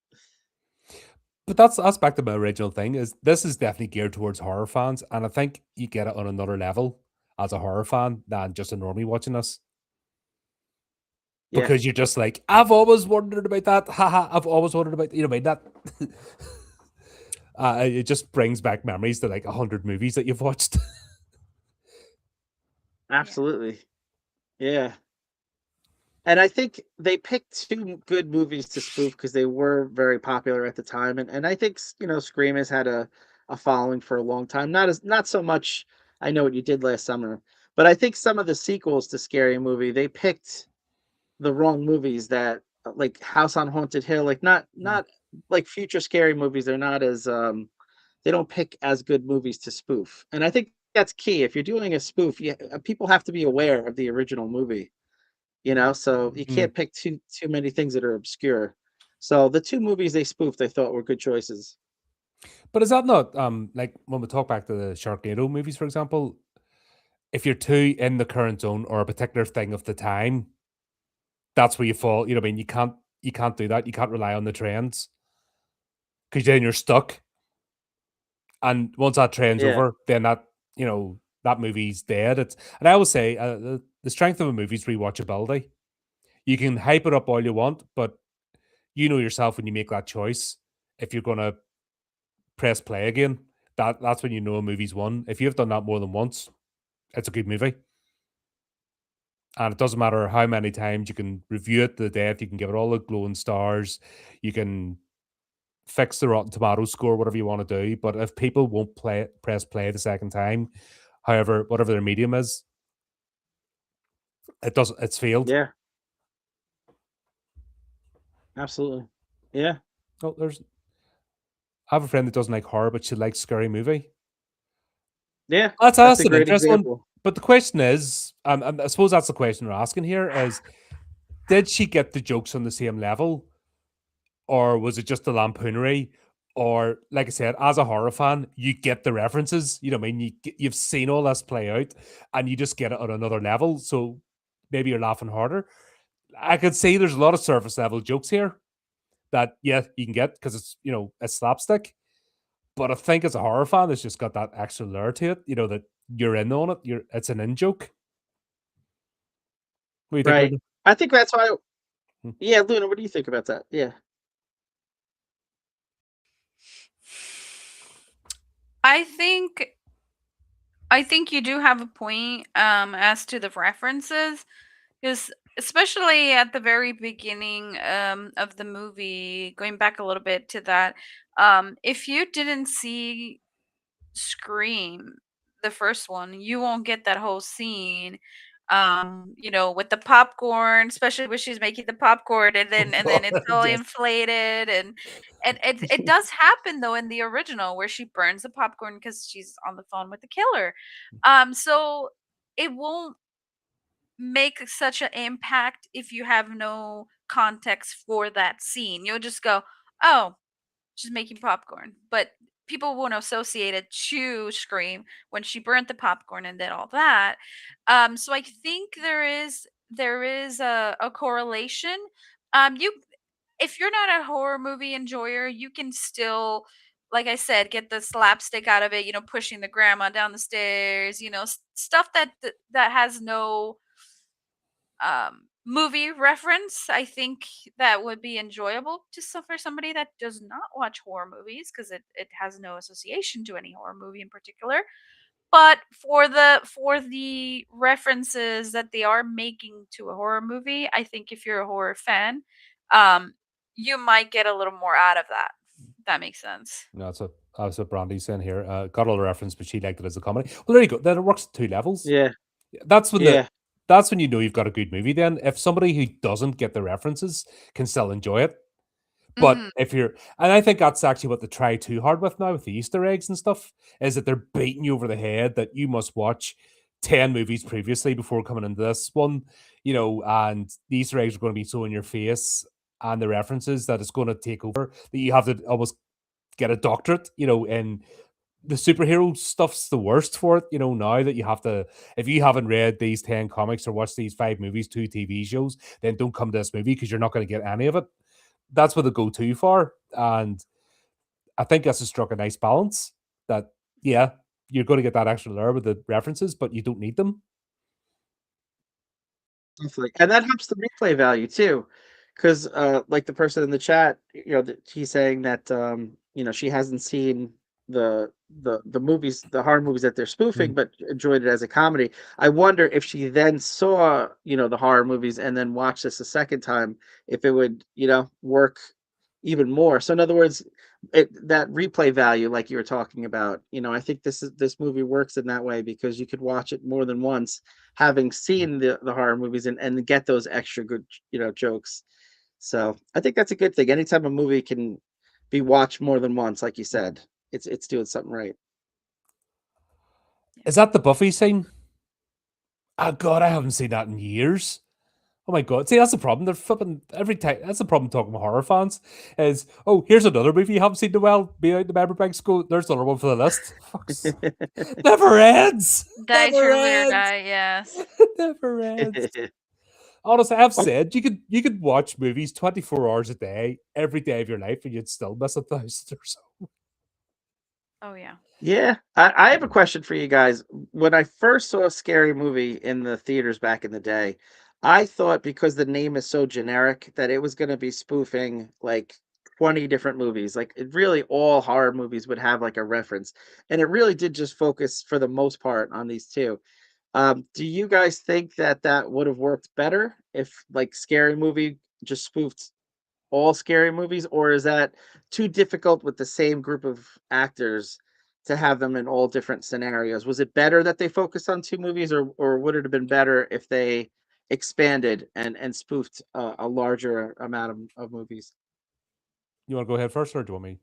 but that's back to my original thing, is this is definitely geared towards horror fans, and I think you get it on another level as a horror fan than just a normie watching this. Yeah, Because you're just like, I've always wondered about that. Haha, I've always wondered about, what I mean, that. It just brings back memories to like 100 movies that you've watched. Yeah. absolutely. Yeah. And I think they picked two good movies to spoof because they were very popular at the time, and I think Scream has had a following for a long time. Not so much. I Know What You Did Last Summer, but I think some of the sequels to Scary Movie, they picked the wrong movies that like House on Haunted Hill, like not like future scary movies. They're not as they don't pick as good movies to spoof, and I think that's key. If you're doing a spoof, people have to be aware of the original movie. So you Mm. can't pick too many things that are obscure. So the two movies they spoofed, I thought were good choices. But is that not like when we talk back to the Sharknado movies, for example? If you're too in the current zone or a particular thing of the time, that's where you fall. What I mean, you can't do that. You can't rely on the trends because then you're stuck. And once that trend's Yeah, over, then that movie's dead. And I always say the strength of a movie is rewatchability. You can hype it up all you want, but you know yourself when you make that choice. If you're gonna press play again, that's when you know a movie's won. If you've done that more than once, it's a good movie. And it doesn't matter how many times you can review it to the death, you can give it all the glowing stars, you can fix the Rotten Tomatoes score, whatever you want to do. But if people won't press play the second time, however, whatever their medium is, it's failed. yeah, absolutely. Yeah, Oh, I have a friend that doesn't like horror, but she likes scary movie. yeah. That's That's a an great interesting one. example. But the question is, and I suppose that's the question we're asking here is, did she get the jokes on the same level, or was it just the lampoonery? Or, like I said, as a horror fan, you get the references. You know what I mean? You've seen all this play out, and you just get it on another level. So maybe you're laughing harder. I could see there's a lot of surface level jokes here that yeah you can get because it's slapstick. But I think as a horror fan, it's just got that extra layer to it. That you're in on it. It's an in joke. What do you think, Right. Luna? I think that's why. Hmm. Yeah, Luna, what do you think about that? Yeah, I think I think you do have a point as to the references, because especially at the very beginning of the movie, going back a little bit to that, if you didn't see Scream, the first one, you won't get that whole scene. With the popcorn, especially when she's making the popcorn and then it's all Yes. inflated and it does happen though in the original where she burns the popcorn because she's on the phone with the killer. So it won't make such an impact if you have no context for that scene. You'll just go, "Oh, she's making popcorn," but people won't associate it to Scream when she burnt the popcorn and did all that. So I think there is a correlation. You If you're not a horror movie enjoyer, you can still, like I said, get the slapstick out of it. Pushing the grandma down the stairs. Stuff that has no movie reference. I think that would be enjoyable for somebody that does not watch horror movies because it has no association to any horror movie in particular. But for the references that they are making to a horror movie, I think if you're a horror fan, um, you might get a little more out of that. If that makes sense. No, That's what Brandy's saying here. Got all the reference, but she liked it as a comedy. Well, there you go. Then it works at two levels. Yeah, That's when yeah. that's when you know you've got a good movie. Then, if somebody who doesn't get the references can still enjoy it, but Mhm. if you're, and I think that's actually what they try too hard with now with the Easter eggs and stuff, is that they're beating you over the head that you must watch 10 movies previously before coming into this one, and the Easter eggs are going to be so in your face and the references that it's going to take over that you have to almost get a doctorate, in the superhero stuff's the worst for it, now that you have to, if you haven't read these 10 comics or watched these 5 movies, 2 TV shows, then don't come to this movie because you're not going to get any of it. That's what they go too far. And I think this has struck a nice balance that, yeah, you're going to get that extra layer with the references, but you don't need them. Definitely, and that helps the replay value too, because like the person in the chat, he's saying that she hasn't seen the movies, the horror movies that they're spoofing, Mm. but enjoyed it as a comedy. I wonder if she then saw the horror movies and then watched this a second time, if it would work even more. So in other words, that replay value, like you were talking about, I think this movie works in that way because you could watch it more than once having seen the horror movies and get those extra good jokes. So I think that's a good thing. Anytime a movie can be watched more than once, like you said, it's doing something right. Is that the Buffy scene? Oh, God, I haven't seen that in years. Oh my God. See, that's the problem. They're flipping every time. That's the problem talking about horror fans is, oh, here's another movie you haven't seen in a while. Be out in the member banks. Go, there's another one for the list. Fucks. Never ends. Die Never True or ends. Die, yes. Never ends. Honestly, I've said you could watch movies 24 hours a day, every day of your life, and you'd still miss 1,000 or so. Oh, yeah. Yeah, I have a question for you guys. When I first saw a scary movie in the theaters back in the day, I thought because the name is so generic that it was going to be spoofing like 20 different movies. Like it really all horror movies would have like a reference. And it really did just focus for the most part on these two. Do you guys think that that would have worked better if like Scary Movie just spoofed all scary movies, or is that too difficult with the same group of actors to have them in all different scenarios? Was it better that they focused on two movies, or would it have been better if they expanded and spoofed a larger amount of movies? You want to go ahead first, or do you want me?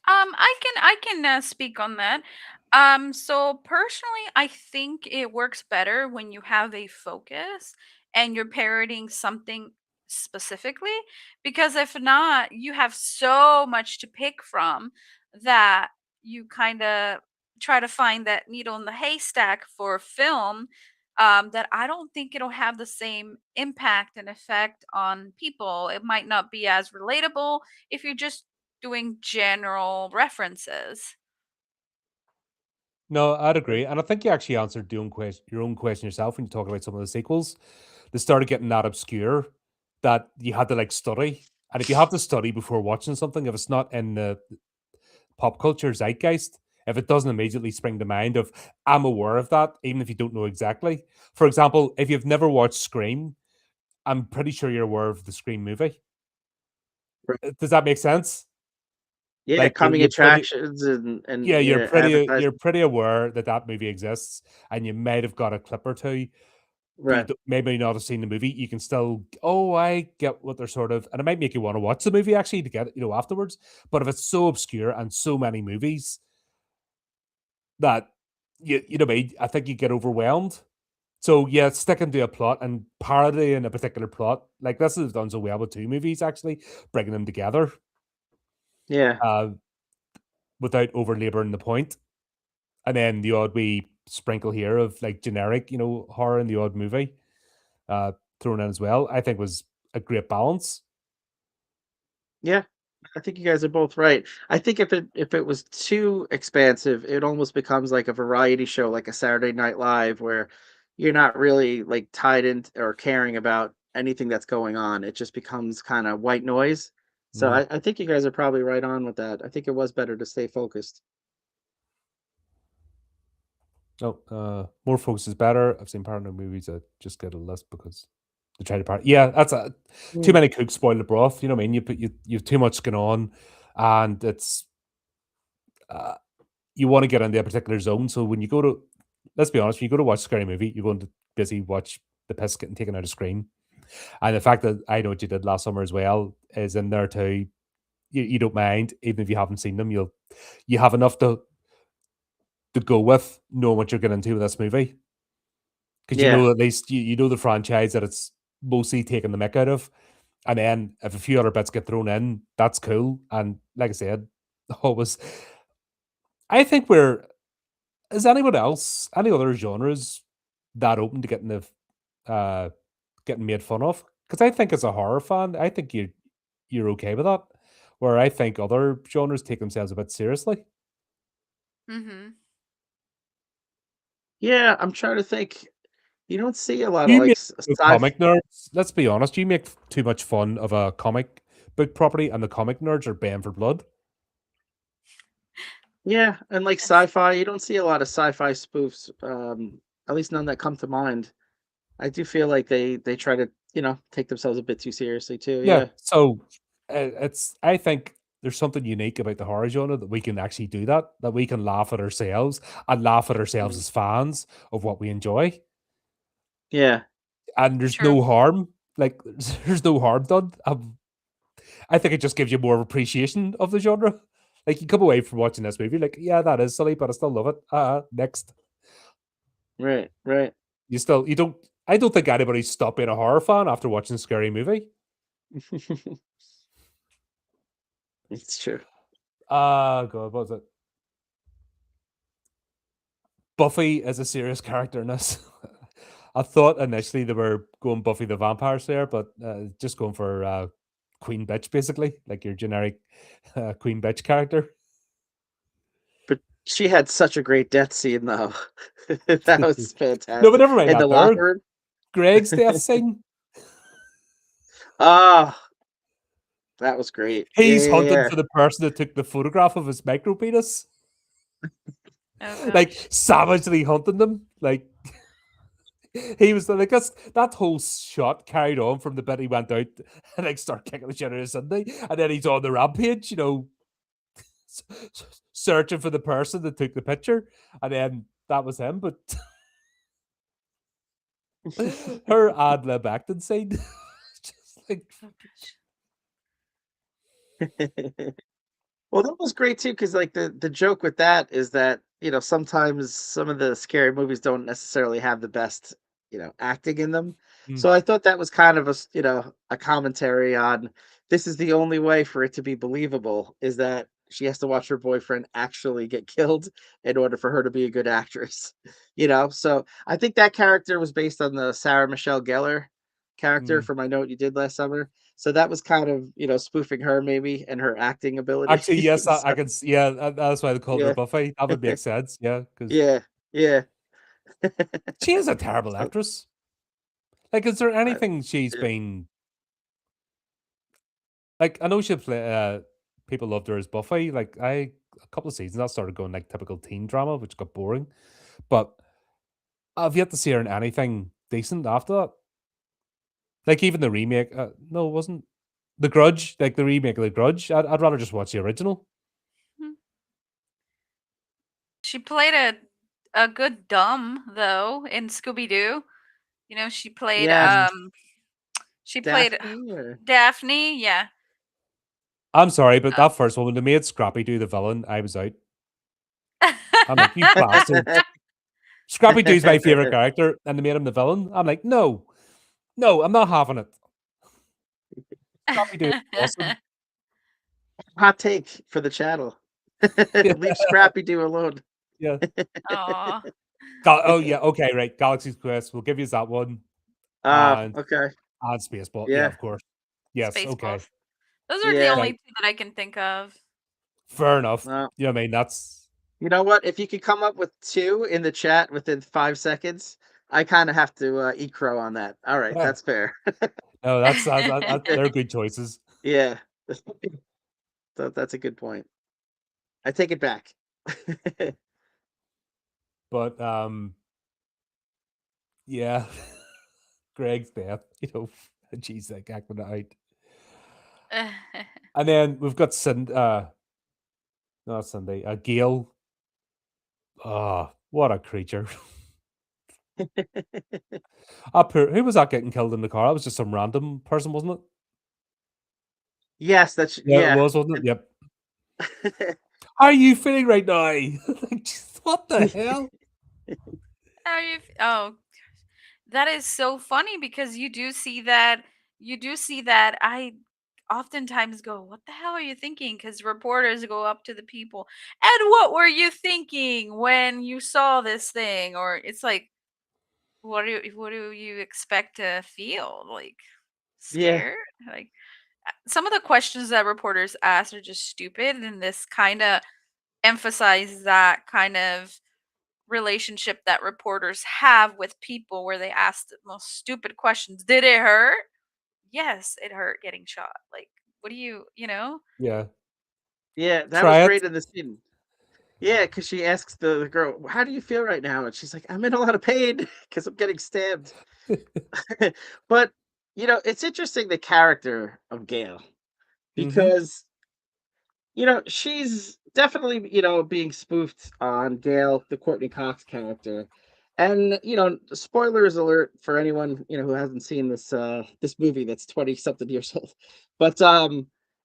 I can speak on that. So personally, I think it works better when you have a focus and you're parodying something specifically, because if not, you have so much to pick from that you kind of try to find that needle in the haystack for film. That I don't think it'll have the same impact and effect on people. It might not be as relatable if you're just doing general references. No, I'd agree, and I think you actually answered your own question yourself when you talk about some of the sequels. They started getting that obscure that you had to like study, and if you have to study before watching something, if it's not in the pop culture zeitgeist, if it doesn't immediately spring to mind of I'm aware of that, even if you don't know exactly. For example, if you've never watched Scream, I'm pretty sure you're aware of the Scream movie. Right. Does that make sense? Yeah, Like you're coming you're pretty attractions yeah, and you're yeah, pretty you're advertising. pretty aware that that movie exists, and you might have got a clip or two, but you Right. maybe not have seen the movie. You can still, oh, I get what they're sort of, and it might make you want to watch the movie actually to get it, afterwards. But if it's so obscure and so many movies that you know me, I think you get overwhelmed. So yeah, sticking to a plot and parodying a particular plot, like this is done so well with 2 movies actually, bringing them together Yeah. uh, without over laboring the point, and then the odd wee sprinkle here of like generic, horror in the odd movie uh, thrown in as well. I think was a great balance. Yeah, I think you guys are both right. I think if it was too expansive, it almost becomes like a variety show, like a Saturday Night Live, where you're not really like tied in or caring about anything that's going on. It just becomes kind of white noise. So Mm. I think you guys are probably right on with that. I think it was better to stay focused. No, more focus is better. I've seen paranoid movies that just get a list because they try to part. Yeah, that's too Mm. many cooks spoil the broth. You know what I mean? You put you have too much going on. and it's uh, you want to get into a particular zone. So when you go to, let's be honest, when you go to watch a scary movie, you're going to busy watch the piss getting taken out of screen. And the fact that I know what you did last summer as well is in there too. You don't mind, even if you haven't seen them, you have enough to go with knowing what you're getting into with this movie. Because you Yeah. know at least you know the franchise that it's mostly taking the mick out of. And then if a few other bits get thrown in, that's cool. And like I said, always I think we're is anyone else, any other genres that open to uh getting made fun of? Because I think as a horror fan, I think you're okay with that. Where I think other genres take themselves a bit seriously. Mhm. Yeah, I'm trying to think. You don't see a lot of You like make the sci. comic nerds. Let's be honest. You make too much fun of a comic book property, and the comic nerds are baying for blood. Yeah, and like Yes. sci-fi, you don't see a lot of sci-fi spoofs. At least none that come to mind. I do feel like they try to, take themselves a bit too seriously too. Yeah. Yeah. So it's. I think there's something unique about the horror genre that we can actually do that. That we can laugh at ourselves and laugh at ourselves Mhm. as fans of what we enjoy, Yeah. and there's True. no harm. Like there's no harm done. I think it just gives you more of appreciation of the genre. Like you come away from watching this movie, like, yeah, that is silly, but I still love it. Next. Right. Right. You don't I don't think anybody's stopped being a horror fan after watching a scary movie. It's true. God, what was it? Buffy is a serious character in this. I thought initially they were going Buffy the Vampire Slayer, but just going for Queen Bitch, basically, like your generic Queen Bitch character. But she had such a great death scene though. That was No, but fantastic. never mind In the that there. locker room. Greg's death scene. Ah, that was great. Yeah, He's yeah, hunting yeah. for the person that took the photograph of his micro penis. Oh Like gosh. savagely hunting them. Like he was like that whole shot carried on from the bit he went out and like start kicking the shit out of Sunday, and then he's on the rampage, searching for the person that took the picture, and then that was him. But her ad lib acting scene, just like Oh gosh. Well, that was great too, because like the joke with that is that sometimes some of the scary movies don't necessarily have the best acting in them. mm, So I thought that was kind of a commentary on this is the only way for it to be believable is that she has to watch her boyfriend actually get killed in order for her to be a good actress. So I think that character was based on the Sarah Michelle Gellar character mm. from I Know What You Did Last Summer. So that was kind of, spoofing her maybe and her acting ability. Actually, yes, I So, can. Yeah, that's why they called her yeah, Buffy. That would make sense. Yeah, because yeah, yeah. she is a terrible So, actress. Like, is there I, anything she's yeah, been like? I know she play. People loved her as Buffy. Like, a couple of seasons, I started going like typical teen drama, which got boring. But I've yet to see her in anything decent after that. Like even the remake. No, it wasn't the Grudge. Like the remake of the Grudge. I'd rather just watch the original. Hmm. She played a good dumb though in Scooby Doo. She played yeah, she played Daphne. Or... Daphne, yeah. I'm sorry, but Uh, that first one when they made Scrappy do the villain, I was out. I'm like, you bastard. Scrappy Doo's my favorite character, and they made him the villain. I'm like, no, no, I'm not having it. Scrappy Doo is awesome. Hot take for the channel. Yeah, Leave Scrappy Doo alone. yeah. Aw. Oh yeah, okay, right. Galaxy's Quest. We'll give you that one, and Okay. Spaceball. Yeah, Yeah, of course. Yes, okay. Spaceballs. Those are the yeah. only Right. 2 that I can think of. Fair enough. Well, You know what I mean? That's you know what? If you could come up with two in the chat within 5 seconds, I kind of have to eat crow on that. All right, yeah. that's fair. No, they're good choices. Yeah, that's a good point. I take it back. But yeah. Greg's death, jeez, like acting it out. And then we've got not Cindy, Gail. Oh, what a creature. Who was that getting killed in the car? That was just some random person, wasn't it? Yes, that's Yeah, it yeah. was, wasn't it? Yep. How are you feeling right now? Like, just, what the hell? Oh, that is so funny because you do see that I oftentimes go, what the hell are you thinking? Because reporters go up to the people, and what were you thinking when you saw this thing? Or it's like, what do you expect to feel? Like, Yeah. scared? Like, some of the questions that reporters ask are just stupid, and this kind of emphasizes that kind of relationship that reporters have with people, where they ask the most stupid questions. Did it hurt? Yes, it hurt getting shot. Like, what do you? Yeah. Yeah, that was Try it. great in the scene. Yeah, because she asks the girl, "How do you feel right now?" And she's like, "I'm in a lot of pain because I'm getting stabbed." But it's interesting the character of Gail Hmm. because she's definitely being spoofed on Gail, the Courtney Cox character. And spoilers alert for anyone who hasn't seen this movie that's 20 something years old. But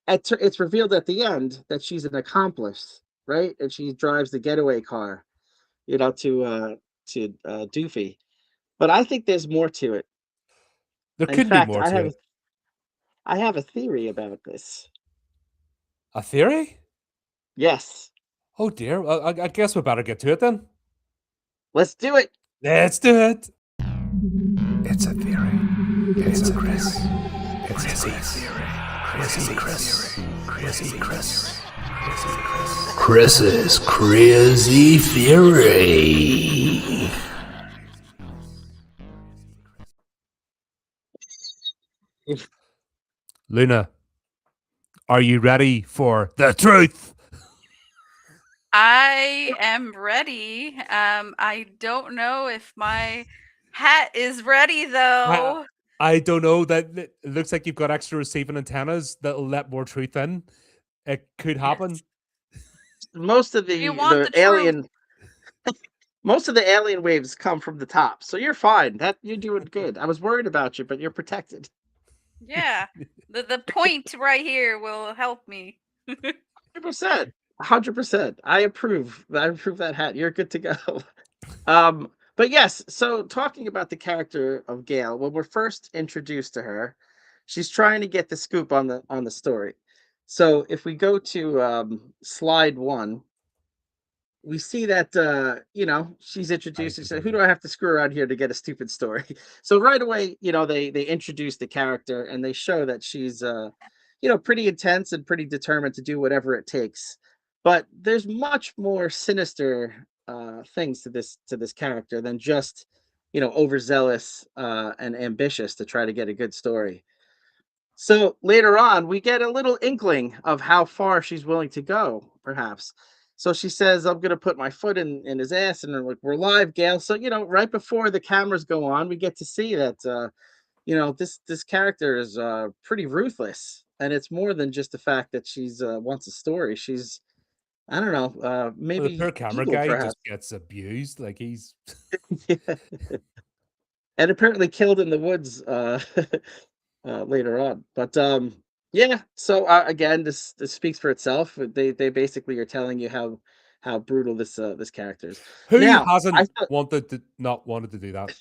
it's revealed at the end that she's an accomplice, right? And she drives the getaway car, to Doofy. But I think there's more to it. There In couldn't be fact, more I to have it. I have a theory about this. A theory? Yes, Oh dear. Well, I guess we better get to it then. let's do it. Let's do it. It's a theory. It's a Chris. It's a theory. Chrissy Chris. Chrissy Chris. Chris's crazy theory. Luna, are you ready for the truth? I am ready. I don't know if my hat is ready I, though. I don't know. It looks like you've got extra receiving antennas that'll let more truth in. It could happen. Yes. Most of We the want the the truth. alien most of the alien waves come from the top, so you're fine. That you're doing good. I was worried about you, but you're protected. Yeah. The point right here will help me. 100%. 100%. I approve that hat. You're good to go. But yes, so talking about the character of Gail, when we're first introduced to her, she's trying to get the scoop on the story. So if we go to slide 1, we see that she's introduced and said, "Who do I have to screw around here to get a stupid story?" So right away, they introduce the character and they show that she's pretty intense and pretty determined to do whatever it takes. But there's much more sinister things to this character than just overzealous and ambitious to try to get a good story. So later on, we get a little inkling of how far she's willing to go, perhaps. So she says, "I'm going to put my foot in his ass," and they're like, "We're live, Gail." So right before the cameras go on, we get to see that this character is pretty ruthless, and it's more than just the fact that she's wants a story. She's, I don't know, Well, the poor maybe camera evil, guy just perhaps. gets abused. Like he's. And apparently killed in the woods later on. But yeah. So again, this speaks for itself. They basically are telling you how brutal this character is. Who Now, I hasn't thought not wanted to do that?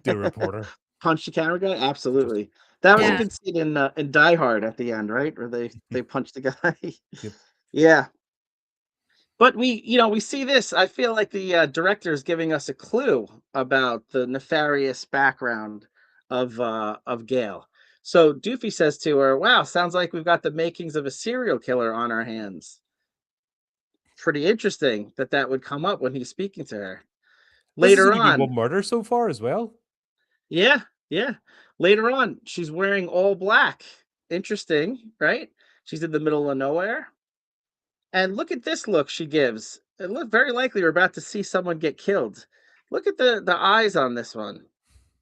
Do a reporter. punch the camera guy. Absolutely, that was a Yeah. Oh, good scene in Die Hard at the end, right? Where they punch the guy. yep. Yeah. But we see this. I feel like the director is giving us a clue about the nefarious background of Gail. So Doofy says to her, "Wow, sounds like we've got the makings of a serial killer on our hands." Pretty interesting that would come up when he's speaking to her. This has Later only been on, one murder so far as well. yeah, yeah. Later on, she's wearing all black. Interesting, right? She's in the middle of nowhere. And look at this look she gives. It look very likely we're about to see someone get killed. Look at the eyes on this one.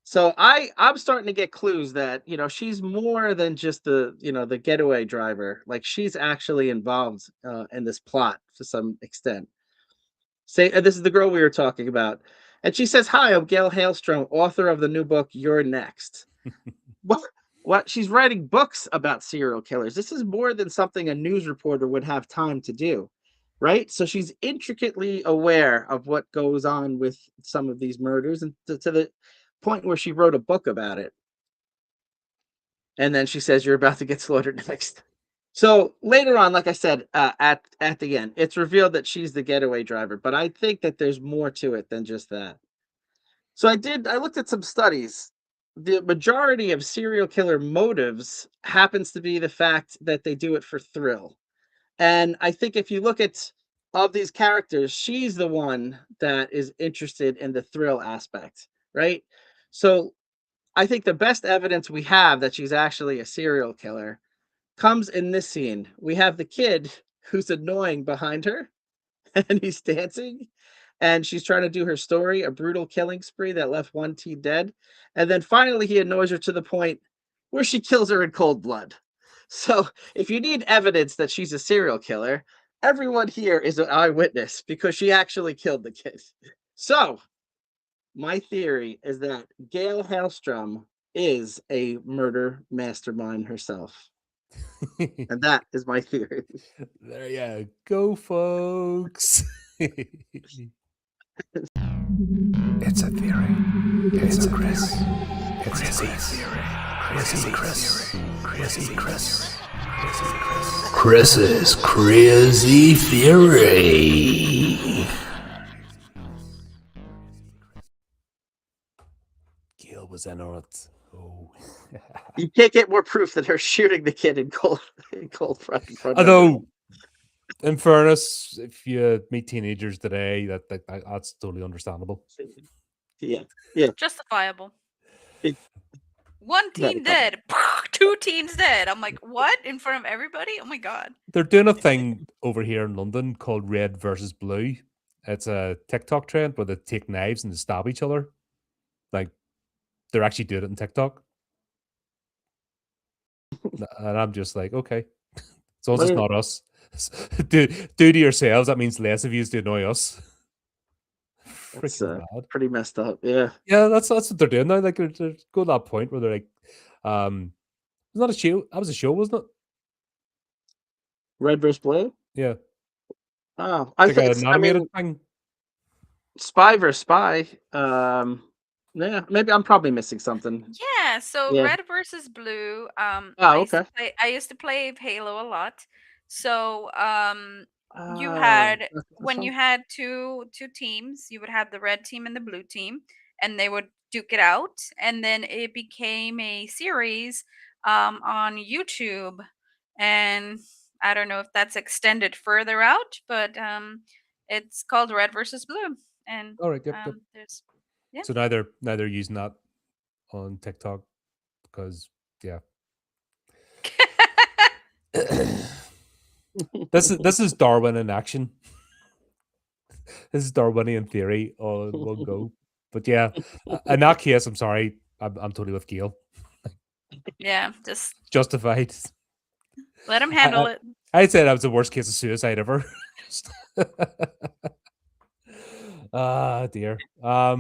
So I'm starting to get clues that, she's more than just the getaway driver. Like she's actually involved in this plot to some extent. Say, this is the girl we were talking about. And she says, "Hi, I'm Gail Hailstrom, author of the new book You're Next." What? What? She's writing books about serial killers. This is more than something a news reporter would have time to do, right? So she's intricately aware of what goes on with some of these murders, and to the point where she wrote a book about it. And then she says, "You're about to get slaughtered next." So later on, like I said, at the end, it's revealed that she's the getaway driver. But I think that there's more to it than just that. So I looked at some studies. The majority of serial killer motives happens to be the fact that they do it for thrill. And I think if you look at of these characters, she's the one that is interested in the thrill aspect, right? So I think the best evidence we have that she's actually a serial killer comes in this scene. We have the kid who's annoying behind her and he's dancing and she's trying to do her story, a brutal killing spree that left one teen dead. And then finally he annoys her to the point where she kills her in cold blood. So if you need evidence that she's a serial killer, everyone here is an eyewitness because she actually killed the kid. So my theory is that Gail Hailstrom is a murder mastermind herself. And that is my theory. There you go, folks. It's a theory. It's a Chris. It's a theory. Chrissy Chris. Chrissy Chris. Chris's crazy theory. Gail was in on it. Oh. You can't get more proof than her shooting the kid in cold front in front of her. Although, in fairness, if you meet teenagers today, that's totally understandable. Yeah. Justifiable. It- One teen dead, 2 teens dead. I'm like, what? In front of everybody? Oh my god. They're doing a thing over here in London called Red versus Blue. It's a TikTok trend where they take knives and they stab each other. Like, they're actually doing it in TikTok. And I'm just like, okay. As long as it's not us. do to yourselves, that means less of you to annoy us. It's Freaking bad. pretty messed up. Yeah. Yeah, that's what they're doing now. Like, they're going to that point where they're like, it's not a show. That was a show, wasn't it? Red versus Blue? Yeah. Oh, Like an animated thing. Spy versus Spy. Yeah, maybe I'm probably missing something. Yeah, so Yeah. Red versus Blue. Oh, I okay. used to play Halo a lot. So you Oh, had that's when fun. you had two teams, you would have the red team and the blue team, and they would duke it out, and then it became a series on YouTube, and I don't know if that's extended further out, but it's called Red versus Blue, and All right, yep. there's yeah. So neither using that on TikTok because yeah. This is Darwin in action. This is Darwinian theory on one go. But yeah, in that case, I'm sorry, I'm totally with Gail. Yeah, just Justified. let him handle it. I'd say that was the worst case of suicide ever. Ah, dear. I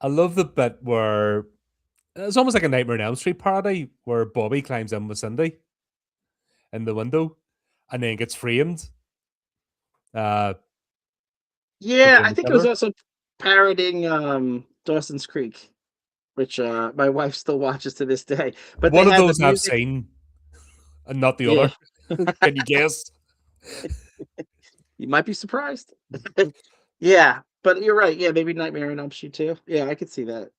love the bit where it's almost like a Nightmare on Elm Street parody where Bobby climbs in with Cindy in the window and then gets framed. Yeah, being I the think it was killer. also parodying Dawson's Creek, which my wife still watches to this day. But One they of had the those I've music. seen and not the Yeah. other. Can you guess? You might be surprised. Yeah, but you're right. Yeah, maybe Nightmare on Elm Street too. Yeah, I could see that.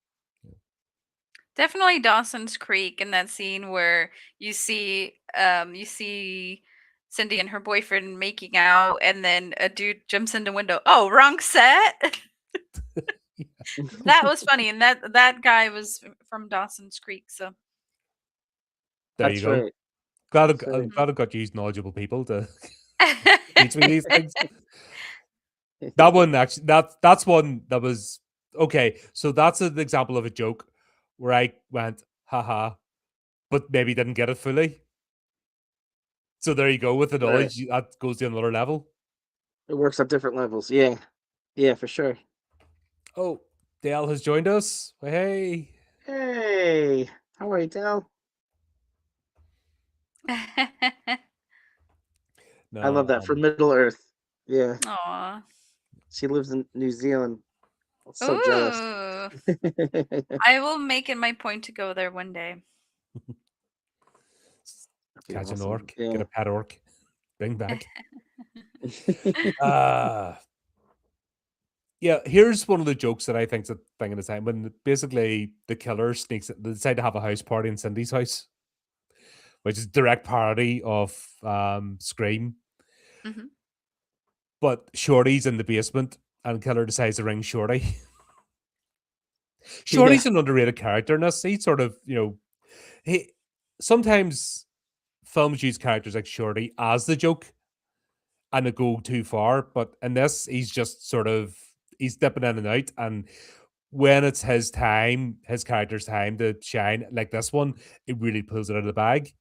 Definitely Dawson's Creek in that scene where you see Cindy and her boyfriend making out and then a dude jumps in the window. Oh, wrong set. That was funny, and that guy was from Dawson's Creek, so There That's you go. right. Glad That's I right. glad I got used knowledgeable people to teach me these things. That one actually that's one that was Okay, so that's an example of a joke where I went, haha, but maybe didn't get it fully. So there you go with the Right. knowledge. That goes to another level. It works on different levels. Yeah. Yeah, for sure. Oh, Dale has joined us. Hey. Hey, how are you, Dal? I love No, that for Middle Earth. Yeah, Aw. she lives in New Zealand. I'm so jealous. Ooh. I will make it my point to go there one day. That'd be catch an awesome. orc, get Yeah. a pet orc, bring back. Uh yeah, here's one of the jokes that I think's a thing of the time when basically the killer sneaks they decide to have a house party in Cindy's house, which is direct parody of Scream. Mhm. But Shorty's in the basement and killer decides to ring Shorty. Yeah. Shorty's an underrated character in this. He sort of, he sometimes films use characters like Shorty as the joke and it go too far. But in this, he's just sort of he's dipping in and out. And when it's his time, his character's time to shine, like this one, it really pulls it out of the bag.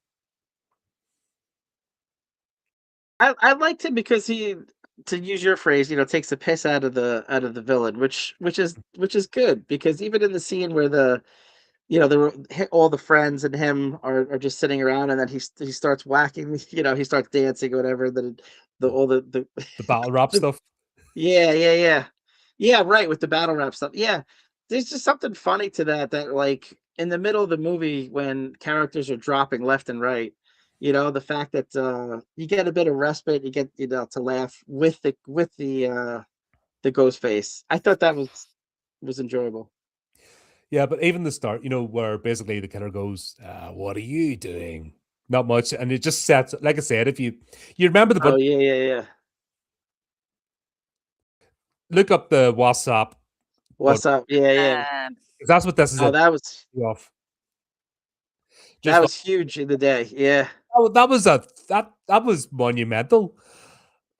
I liked him because he, to use your phrase, takes the piss out of the villain, which is good because even in the scene where all the friends and him are just sitting around, and then he starts whacking, he starts dancing or whatever. The all the The battle rap the stuff. Yeah, yeah, yeah. Yeah, right, with the battle rap stuff. Yeah. There's just something funny to that like in the middle of the movie when characters are dropping left and right, the fact that you get a bit of respite, you get to laugh with the ghost face. I thought that was enjoyable. Yeah, but even the start, where basically the killer goes, "What are you doing?" Not much, and it just sets. Like I said, if you remember the Oh but yeah, yeah, yeah. look up the WhatsApp, but What's up? Yeah, yeah. Um, that's what this is Oh, a that was off. that Just was huge in the day. Yeah. that was that was monumental.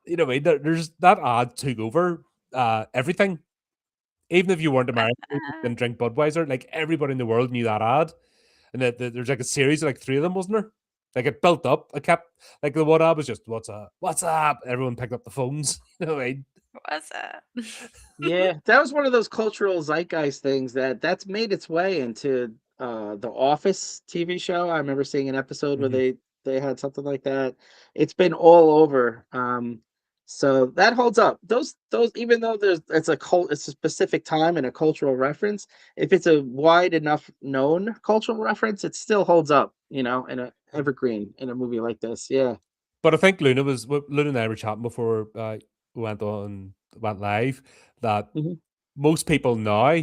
What I mean, there's that ad took over everything. Even if you weren't American, you didn't drink Budweiser, like everybody in the world knew that ad. And there's like a series of like three of them, wasn't there? Like it built up. It kept like the one ad was just what's up, what's up. Everyone picked up the phones. What I mean? what's that? Yeah, that was one of those cultural zeitgeist things that's made its way into the Office TV show. I remember seeing an episode where Mhm. they had something like that. It's been all over. So that holds up. Those even though it's a specific time and a cultural reference, if it's a wide enough known cultural reference, it still holds up, in a evergreen in a movie like this. Yeah. But I think Luna and I were chatting before we went live that Mhm. most people now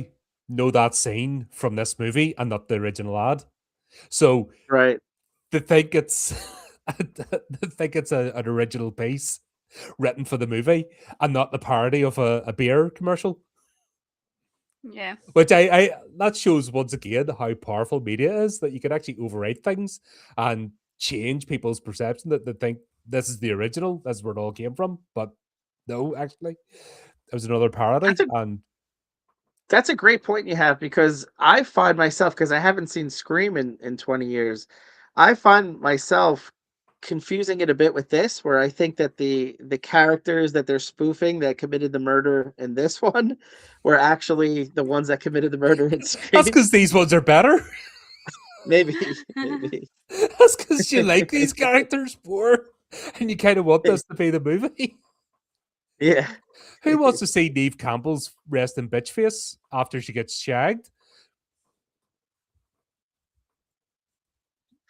know that scene from this movie and not the original ad. So Right. they think it's they think it's an original piece written for the movie and not the parody of a beer commercial. Yeah. Which I that shows once again how powerful media is that you can actually overwrite things and change people's perception that they think this is the original, that's where it all came from. But no, actually, it was another That's parody. a And That's a great point you have because I find myself, because I haven't seen Scream in 20 years, I find myself confusing it a bit with this, where I think that the characters that they're spoofing that committed the murder in this one were actually the ones that committed the murder in that's Scream. because these ones are better. Maybe, maybe. That's because you like these characters more and you kind of want this to be the movie. Yeah. Who wants to see Neve Campbell's resting bitch face after she gets shagged?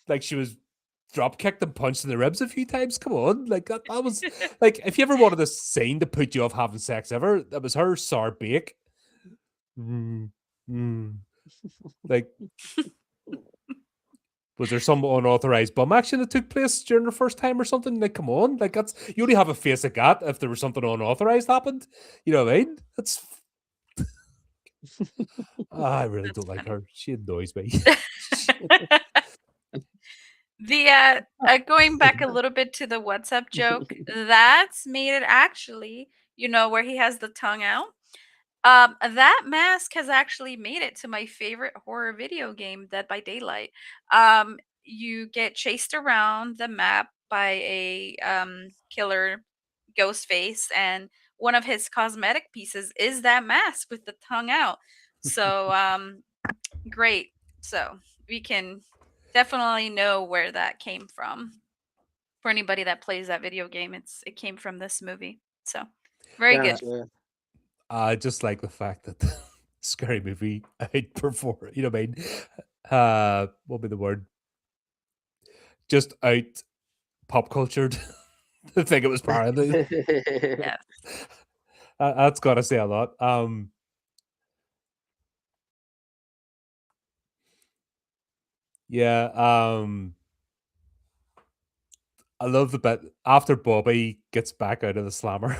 Like she was drop kicked and punched in the ribs a few times. Come on, like that was like if you ever wanted a scene to put you off having sex ever, that was her sour bake. Mm, mm. Like, was there some unauthorized bum action that took place during the first time or something? Like, come on, like that's you only have a face like that if there was something unauthorized happened. You know what I mean? That's I really don't That's like funny. her. She annoys me. The going back a little bit to the WhatsApp joke, that's made it actually, where he has the tongue out. That mask has actually made it to my favorite horror video game, Dead by Daylight. You get chased around the map by a killer ghost face, and one of his cosmetic pieces is that mask with the tongue out. So great. So we can definitely know where that came from. For anybody that plays that video game, it came from this movie. So very Yeah, good. Gotcha. I just like the fact that Scary Movie outperform. You know what I mean? What would be the word? Just out pop cultured. The thing it was parody. Yeah. That's got to say a lot. Yeah. I love the bit after Bobby gets back out of the slammer.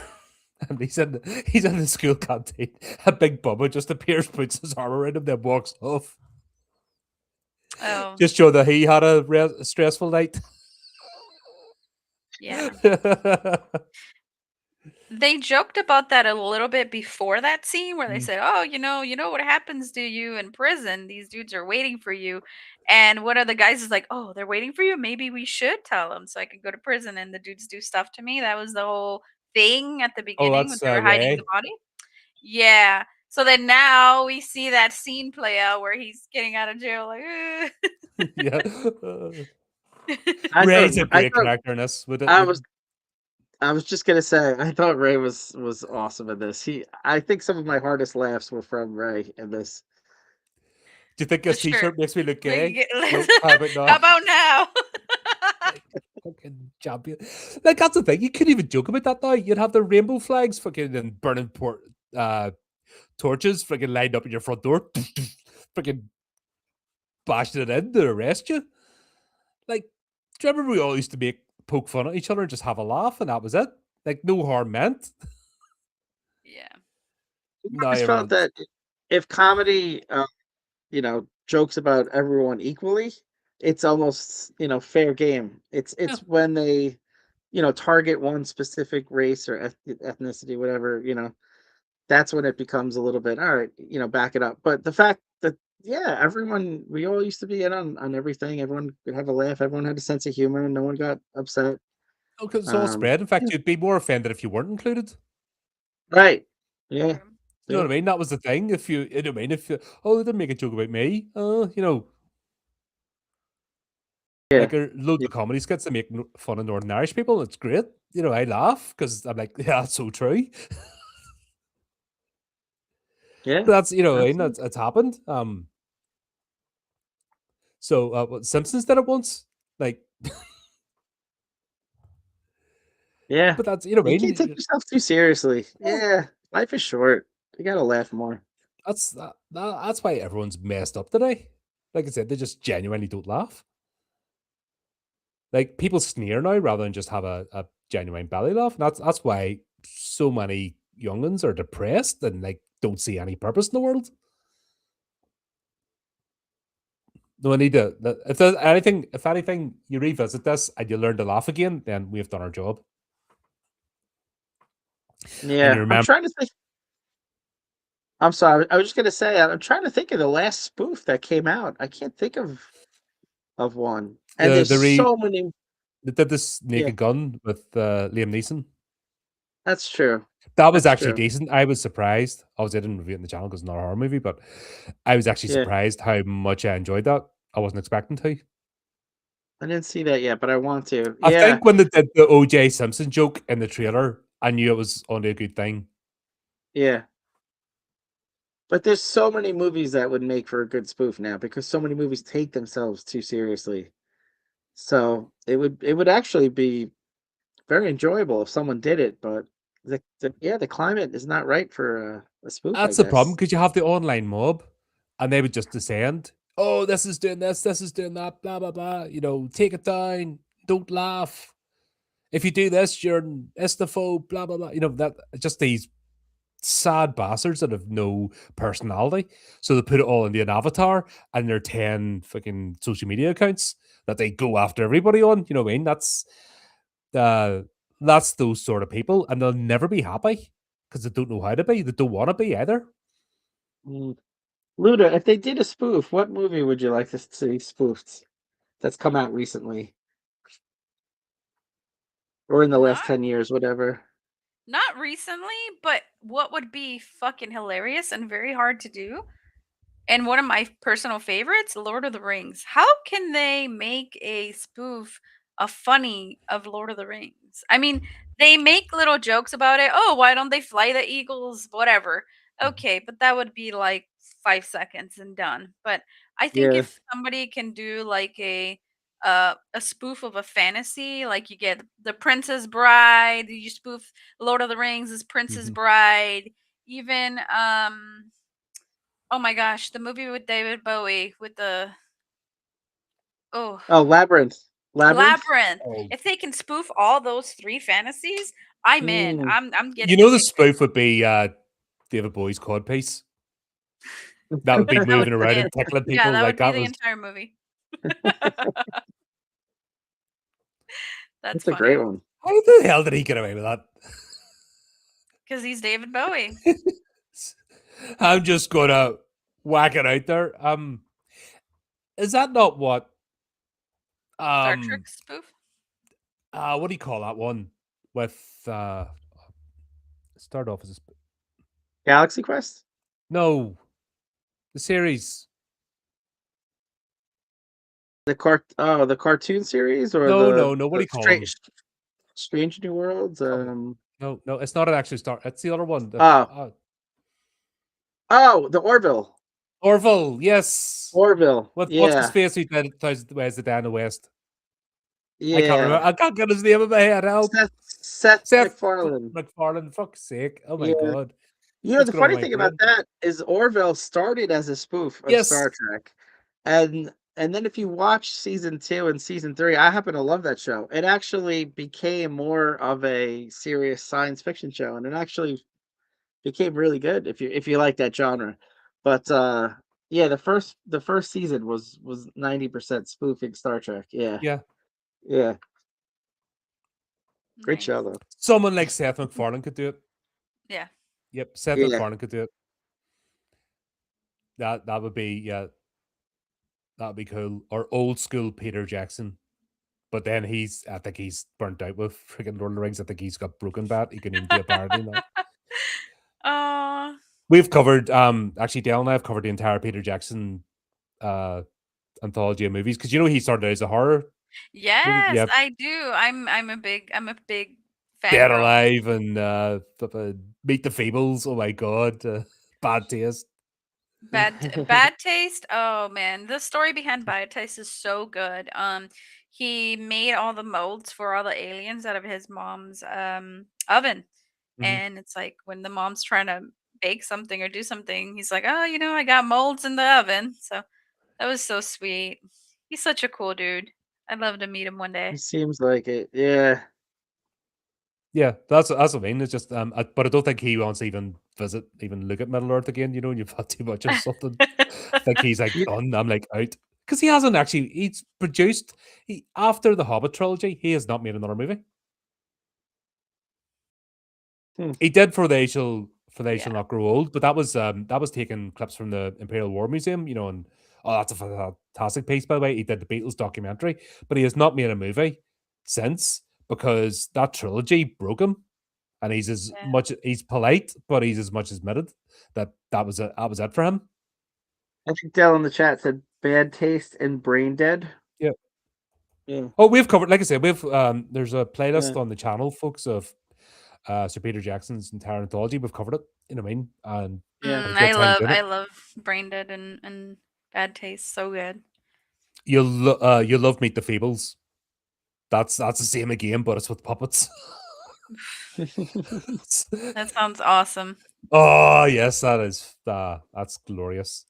And he's in the school canteen. A big Bubba just appears, puts his arm around him, then walks off. Oh, Just show that he had a stressful night. yeah. They joked about that a little bit before that scene where they Mm. said, "Oh, you know what happens to you in prison? These dudes are waiting for you." And one of the guys is like, "Oh, they're waiting for you. Maybe we should tell them so I can go to prison." And the dudes do stuff to me. That was the whole thing at the Oh, beginning when that's they were hiding the Ray. body. Yeah. So then now we see that scene play out where he's getting out of jail, like. Yeah. I thought Ray's a I great thought character in this. With it, I was I was just gonna say I thought Ray was awesome in this. I think some of my hardest laughs were from Ray in this. do you think The his shirt. T-shirt makes me look Make gay? it- Nope. How about How not? about now? Like, fucking champion. Like that's the thing. You couldn't even joke about that now. You'd have the rainbow flags fucking and burning torches freaking lined up in your front door. Freaking bashing it in to arrest you. Like, do you remember we all used to poke fun at each other and just have a laugh and that was it? Like no harm meant. Yeah. I Now always felt everyone's that if comedy, jokes about everyone equally, it's almost fair game. yeah. It's when they target one specific race or ethnicity, whatever. That's when it becomes a little bit all right. Back it up. But the fact that yeah, everyone we all used to be in on everything. Everyone could have a laugh. Everyone had a sense of humor, and no one got upset. Oh, 'cause it's all spread. In Yeah, fact, you'd be more offended if you weren't included. right. Yeah. True. You know Yep. what I mean? That was the thing. If you know what I mean? If you, oh, they didn't make a joke about me. Yeah. Like loads Yeah. of comedy skits that make fun of Northern Irish people. It's great. I laugh because I'm like, yeah, that's so true. Yeah. But that's I mean, Absolutely. it's happened. So what Simpsons did it once. Like, Yeah. but that's what I You can't take mean. yourself too seriously. Yeah, Yeah. Life is short. You gotta laugh more. that's why everyone's messed up today. Like I said, they just genuinely don't laugh. Like people sneer now rather than just have a genuine belly laugh. And that's why so many youngins are depressed and like don't see any purpose in the world. No, I need to. If anything, you revisit this and you learn to laugh again, then we've done our job. And you Yeah. I'm remember trying to think. I'm sorry. I was just gonna say I'm trying to think of the last spoof that came out. I can't think of one. And the there's the re so many. they did this Yeah, Naked Gun with Liam Neeson. that's true. That was That's actually true. decent. I was surprised. Obviously, I didn't review it in the channel because it's not a horror movie, but I was actually Yeah. surprised how much I enjoyed that. I wasn't expecting to. I didn't see that yet, but I want to. I Yeah. think when they did the OJ Simpson joke in the trailer, I knew it was only a good thing. Yeah. But there's so many movies that would make for a good spoof now because so many movies take themselves too seriously. So it would actually be very enjoyable if someone did it, but the climate is not right for a spoof, I That's the problem guess. because you have the online mob, and they would just descend. Oh, this is doing this is doing that, blah blah blah. Take it down. Don't laugh. If you do this, you're an istophobe, blah blah blah. That just these sad bastards that have no personality. So they put it all into an avatar and their 10 fucking social media accounts that they go after everybody on. You know what I mean? Uh, that's those sort of people, and they'll never be happy because they don't know how to be. They don't want to be either. Mm. Luna, if they did a spoof, what movie would you like to see spoofed that's come out recently or in the last Not 10 years, whatever? not recently, but what would be fucking hilarious and very hard to do, and one of my personal favorites, Lord of the Rings. How can they make a spoof a funny of Lord of the Rings? I mean, they make little jokes about it. Oh, why don't they fly the eagles? Whatever. Okay, but that would be like 5 seconds and done. But I think Yeah. if somebody can do like a spoof of a fantasy, like you get the Princess Bride, you spoof Lord of the Rings as Princess Mhm. Bride, even oh my gosh, the movie with David Bowie with the oh Oh, Labyrinth. Labyrinth? Labyrinth. Oh, If they can spoof all those three fantasies, I'm in. Mm. I'm you getting a know the ticket. spoof would be David Bowie's codpiece. That would be That would moving be around it. and tickling Yeah, people that like would be that the was. entire movie. That's That's a great funny one. How the hell did he get away with that? because he's David Bowie. I'm just gonna whack it out there. Is that not what Star um Trek spoof. what do you call that one with start off as a Galaxy Quest? no, the series. The cartoon series or No, no, no. What do the you call them? Strange New Worlds? No, no, it's not an actual Star. It's the other one. Oh, oh, the Orville. Orville, yes. Orville. What what's his Yeah. face? Who did Thousand Ways to Die in the West? I can't remember. Yeah. I can't get his name in my head. Help, Seth Seth MacFarlane. MacFarlane. Fuck's sake! Oh my Yeah. god, You know, what's the going on funny with my thing about brain? that is Orville started as a spoof of Yes. Star Trek. And then if you watch season 2 and season 3, I happen to love that show. It actually became more of a serious science fiction show, and it actually became really good if you like that genre. But yeah, the first season was 90% spoofing Star Trek. Yeah. Yeah. Yeah. Great Nice. show though. Someone like Seth MacFarlane could do it. Yeah. Yep, Seth Yeah. MacFarlane could do it. That would be that'd be cool. Or old school Peter Jackson. But then I think he's burnt out with freaking Lord of the Rings. I think he's got broken bat. He can even do a parody now. Oh We've covered actually Dale and I have covered the entire Peter Jackson uh anthology of movies because you know he started out as a horror movie. yes, Yeah, I do. I'm a big Dead fangirl. Alive and Meet the Feebles. Oh my god, Bad Taste. Bad Taste? Oh, man, the story behind Bad Taste is so good. He made all the molds for all the aliens out of his mom's, oven, Mhm. and it's like when the mom's trying to bake something or do something, he's like, "Oh, I got molds in the oven." So, that was so sweet. He's such a cool dude. I'd love to meet him one It day. seems like it. Yeah. Yeah, that's what I mean. It's just but I don't think he wants to even look at Middle Earth again. You know, when you've had too much of something. I think he's like You- done. I'm like out because he hasn't actually. He's produced. He after the Hobbit trilogy, he has not made another movie. Hmm. He did for they shall Yeah. not grow old, but that was taking clips from the Imperial War Museum, you know, and oh, that's a fantastic piece by the way. He did the Beatles documentary, but he has not made a movie since because that trilogy broke him, and Yeah. he's polite, but he's as much admitted that that was it for him. I think Dell in the chat said bad taste and brain dead. Yeah. Yeah. Oh, we've covered, like I said, there's a Yeah. playlist on the channel, folks, of Sir Peter Jackson's entire anthology. We've covered it, you know what I mean? And Yeah. had a I great time love doing it. I love Brain Dead and Bad Taste. So good. You'll love Meet the Feebles. That's the same again, but it's with puppets. That sounds awesome. Oh yes, that's glorious.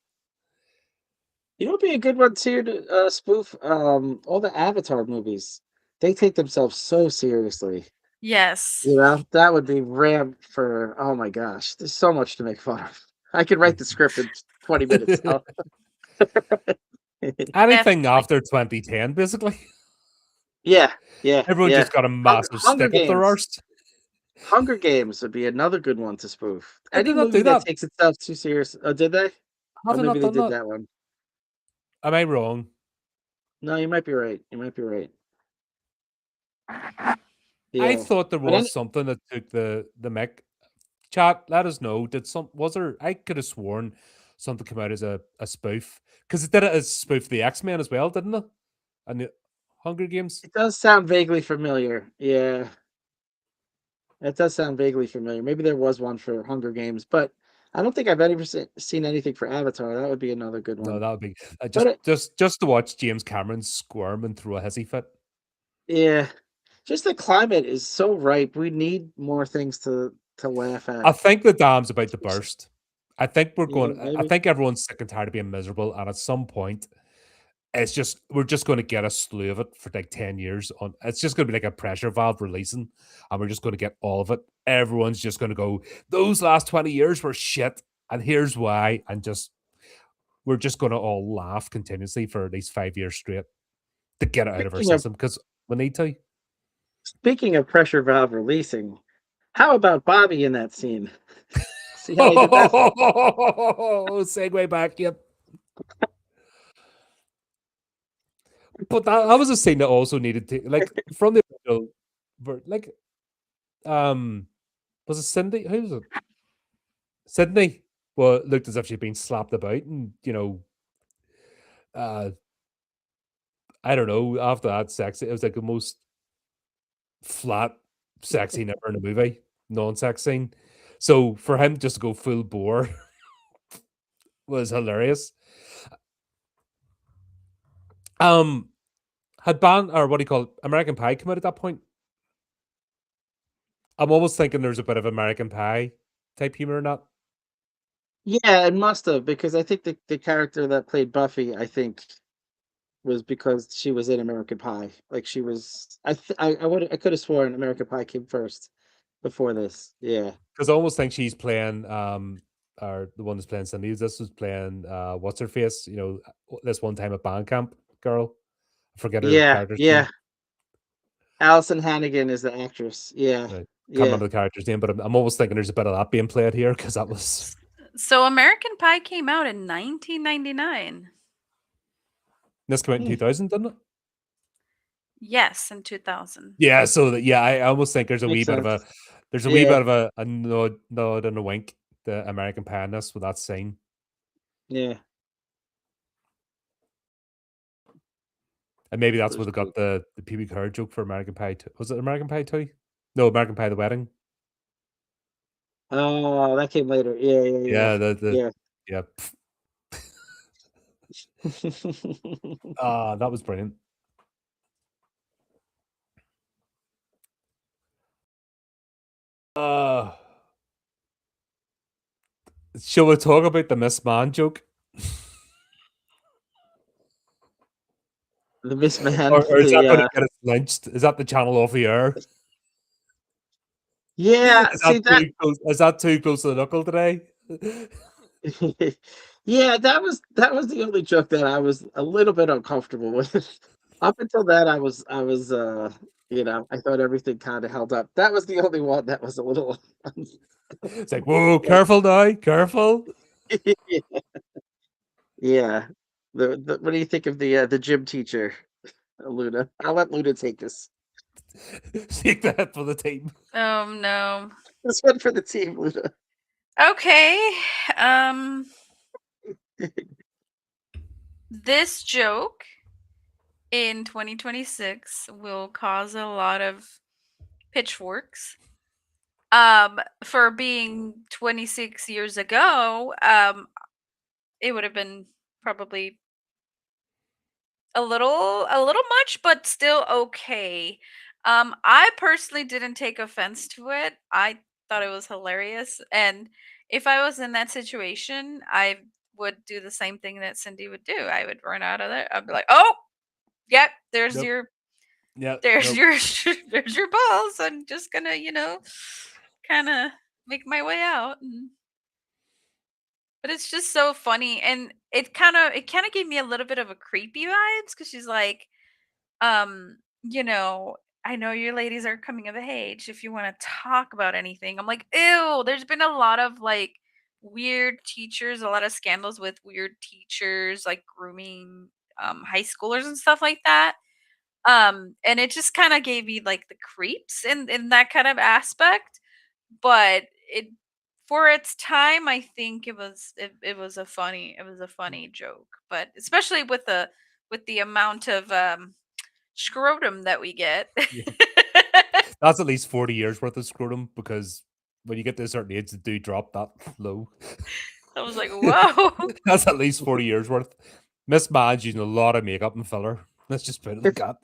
You know, what'd be a good one too to spoof all the Avatar movies. They take themselves so seriously. Yes. You know, that would be ramped for. Oh my gosh, there's so much to make fun of. I could write the script in 20 minutes. Oh. Anything Definitely. after 2010, basically, Yeah, yeah, everyone yeah. just got a massive Hunger stick up their Games. arse. Hunger Games would be another good one to spoof. Did they Any not do movie that that? takes itself too serious. Oh, did they? Have Or they maybe not they done did that? that one. Am I wrong? No, you might be right. You might be right. I Yeah. thought there But any was something that took the mic. Chat, let us know. Did some was there? I could have sworn something came out as a spoof because it did it as spoof the X Men as well, didn't it? And the Hunger Games. it does sound vaguely familiar. Yeah. It does sound vaguely familiar. Maybe there was one for Hunger Games, but I don't think I've ever seen anything for Avatar. That would be another good No, one. that would be But just to watch James Cameron squirm and throw a hissy fit. yeah, just the climate is so ripe. We need more things to laugh at. I think the dam's about to burst. I think we're Yeah, going. I maybe. think everyone's sick and tired of being miserable, and at some point, it's just we're just going to get a slew of it for like 10 years. On it's just going to be like a pressure valve releasing, and we're just going to get all of it. Everyone's just going to go. Those last 20 years were shit, and here's why. And just we're just going to all laugh continuously for at least 5 years straight to get it out of our Speaking of system because we need to. speaking of pressure valve releasing, how about Bobby in that scene? See how he did that? Segue back. Yep. But that was a scene that also needed to like from the original, like was it Cindy? Who was it? Sydney. Well, it looked as if she'd been slapped about, and uh, I don't know. After that, sexy. It was like the most flat sex scene ever in a movie, non-sex scene. So for him just to go full bore was hilarious. Um, had Ban or what do you call it, American Pie come out at that point? I'm almost thinking there's a bit of American Pie type humor in that. Yeah, it must have because I think the character that played Buffy, I think, was because she was in American Pie. Like she was, I could have sworn American Pie came first before this. Yeah, Because I almost think she's playing, or the one that's playing Cindy. This was playing, what's her face? This one time at band camp girl. I forget her yeah, character's name. yeah. Allison Hannigan is the actress. Yeah, Right. Can't yeah. remember the character's name, but I'm almost thinking there's a bit of that being played here because that was So American Pie came out in 1999. this came out in Hmm, 2000, didn't it? Yes, in 2000. Yeah. So that yeah, I almost think makes sense. there's a wee Yeah, bit of a nod and a wink to American Pie in this with that scene. yeah. And maybe That that's where was they cool. got the pubic hair joke for American Pie. Was it American Pie 2? No, American Pie the Wedding. Oh, that came later. Yeah, yeah, Yeah, the yeah, yeah. yeah. Ah, that was brilliant. Uh, shall we talk about the Miss Man joke? The Miss Man, Or is that gonna get us lynched? Is that the channel off the air? yeah. See that. Is that too close to the knuckle today? Yeah, that was the only joke that I was a little bit uncomfortable with. Up until that, I thought everything kind of held up. That was the only one that was a little. It's like, whoa, careful now, careful. Yeah. What do you think of the gym teacher, Luna? I'll let Luna take this. Take that for the team. Oh no. This one for the team, Luna. Okay. Um this joke in 2026 will cause a lot of pitchforks. For being 26 years ago, it would have been probably a little much, but still okay. I personally didn't take offense to it. I thought it was hilarious, and if I was in that situation, I would do the same thing that Cindy would do. I would run out of there. I'd be like, "Oh, yep, there's Nope. your Yeah, there's nope. your there's your balls. I'm just gonna, kind of make my way out." But it's just so funny, and it kind of gave me a little bit of a creepy vibes because she's like, you know, I know your ladies are coming of age. If you want to talk about anything, I'm like, ew. There's been a lot of like weird teachers, a lot of scandals with weird teachers, like grooming high schoolers and stuff like that. And it just kind of gave me like the creeps in that kind of aspect. But it for its time, I think it was a funny joke. But especially with the amount of scrotum that we get. Yeah. That's at least 40 years worth of scrotum because when you get to a certain age, they do drop that low. I was like, whoa. That's at least 40 years worth. Miss Madge using a lot of makeup and filler. Let's just put it like It's that.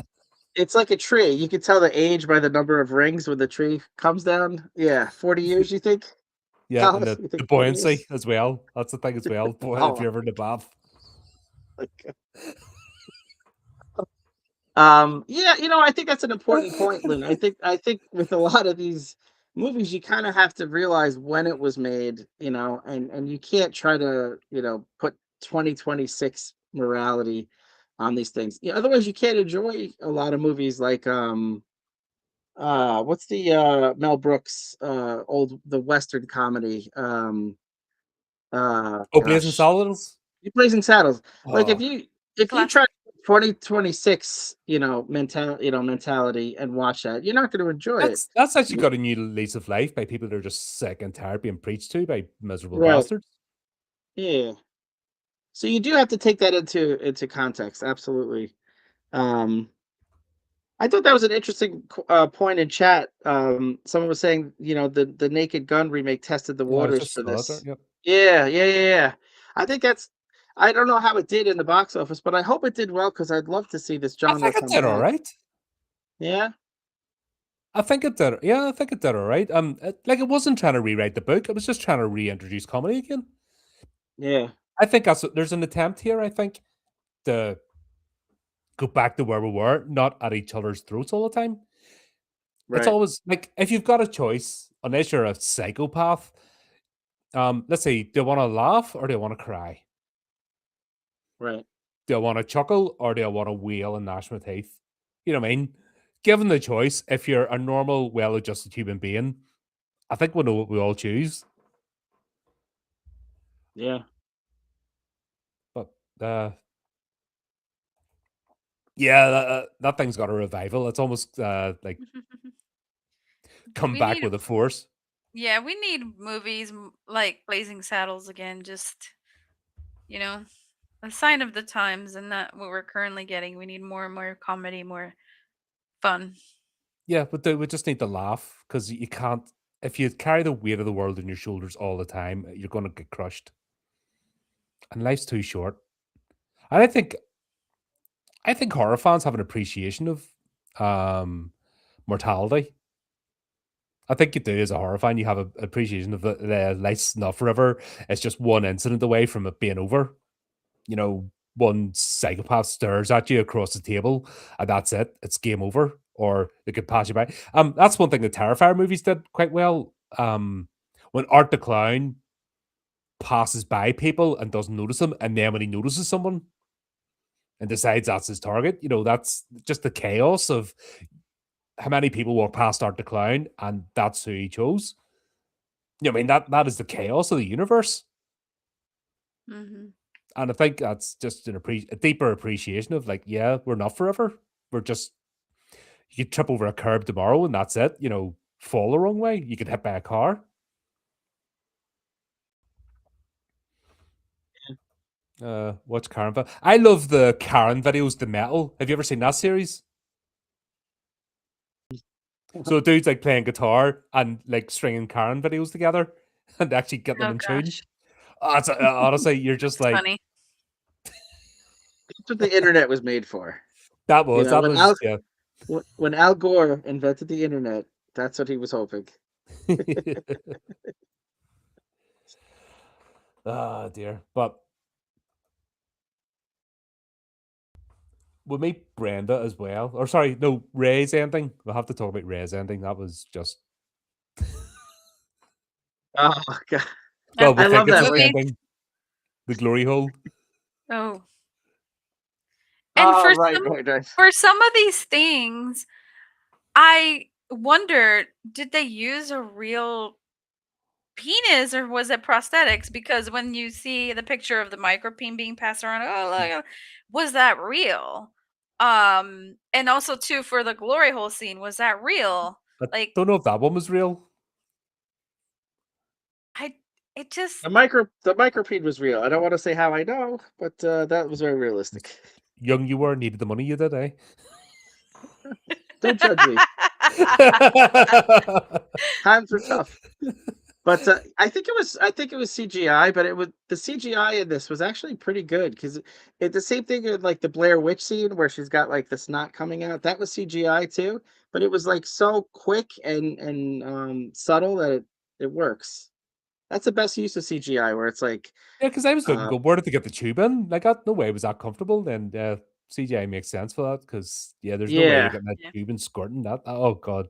it's like a tree. You can tell the age by the number of rings when the tree comes down. Yeah, 40 years. You think, Yeah, and Alice? You the think 40 buoyancy years? as well. That's the thing as well. If Oh, you're ever in the bath. like, yeah, I think that's an important point, Lynn. I think with a lot of these movies, you kind of have to realize when it was made, and you can't try to, put 2026 morality on these things. Yeah, otherwise you can't enjoy a lot of movies like what's the Mel Brooks the Western comedy? Oh, Blazing Gosh, Saddles? Blazing Saddles. Like Oh, if you try Classic. 2026, mentality and watch that, you're not going to enjoy it. that's actually You- got a new lease of life by people that are just sick and tired being preached to by miserable Right. bastards. Yeah. So you do have to take that into context. Absolutely. Um, I thought that was an interesting point in chat. Someone was saying, the Naked Gun remake tested the Yeah, I was waters just for saw that there. this. Yep. Yeah, yeah, yeah, yeah. I think that's. I don't know how it did in the box office, but I hope it did well because I'd love to see this I genre think it come did all back. right. Yeah, I think it did. Yeah, I think it did all right. Like it wasn't trying to rewrite the book. It was just trying to reintroduce comedy again. yeah, I think there's an attempt here. I think to go back to where we were, not at each other's throats all the time. It's right, always like if you've got a choice, unless you're a psychopath. Let's say, do you want to laugh or do you want to cry? right. Do I want to chuckle or do I want to wail and gnash my teeth? You know what I mean? Given the choice, if you're a normal, well-adjusted human being, I think we know what we all choose. Yeah. But yeah, that thing's got a revival. It's almost like come We back need with a force. yeah, we need movies like Blazing Saddles again, just, you know, a sign of the times and not what we're currently getting. We need more and more comedy, more fun. Yeah, but we just need to laugh because you can't. If you carry the weight of the world on your shoulders all the time, you're going to get crushed. And life's too short. And I think horror fans have an appreciation of um mortality. I think you do as a horror fan. You have an appreciation of the life's not forever. It's just one incident away from it being over. One psychopath stares at you across the table, and that's it. It's game over, or they could pass you by. That's one thing the Terrifier movies did quite well. When Art the Clown passes by people and doesn't notice them, and then when he notices someone and decides that's his target, that's just the chaos of how many people walk past Art the Clown, and that's who he chose. I mean that is the chaos of the universe, Hmm. and I think that's just a deeper appreciation of like, yeah, we're not forever. We're just you could trip over a curb tomorrow, and that's it. Fall the wrong way. You get hit by a car. What's Karen? I love the Karen videos, the metal. Have you ever seen that series? So a dude's like playing guitar and like stringing Karen videos together and actually get them Oh in tune. gosh, Honestly, you're just it's like funny. That's what the internet was made for. that You was know, that when was Al yeah. when Al Gore invented the internet, that's what he was hoping. Oh dear. But we meet Brenda as well. Or sorry, no, Ray's ending. We'll have to talk about Ray's ending. That was just Oh God, well, we I think love it's that. his Where, Movie. ending. The glory hole. Oh, and oh, right, right, right. for some of these things, I wonder, did they use a real penis or was it prosthetics? Because when you see the picture of the micropene being passed around, oh look, was that real? And also too for the glory hole scene, was that real? I Like don't know if that one was real. I it just The micropede was real. I don't want to say how I know, but that was very realistic. Young you were, needed the money you did, eh? Don't judge me. Times were tough. But I think it was CGI, but the CGI in this was actually pretty good because it the same thing in like the Blair Witch scene where she's got like the snot coming out. That was CGI too, but it was like so quick and subtle that it works. That's the best use of CGI where it's like Yeah, because I was looking, uh go, where did they get the tube in? Like, no way was that comfortable. Then CGI makes sense for that because, yeah, there's no way you're yeah. getting that Yeah. tube and squirting that. Oh, God.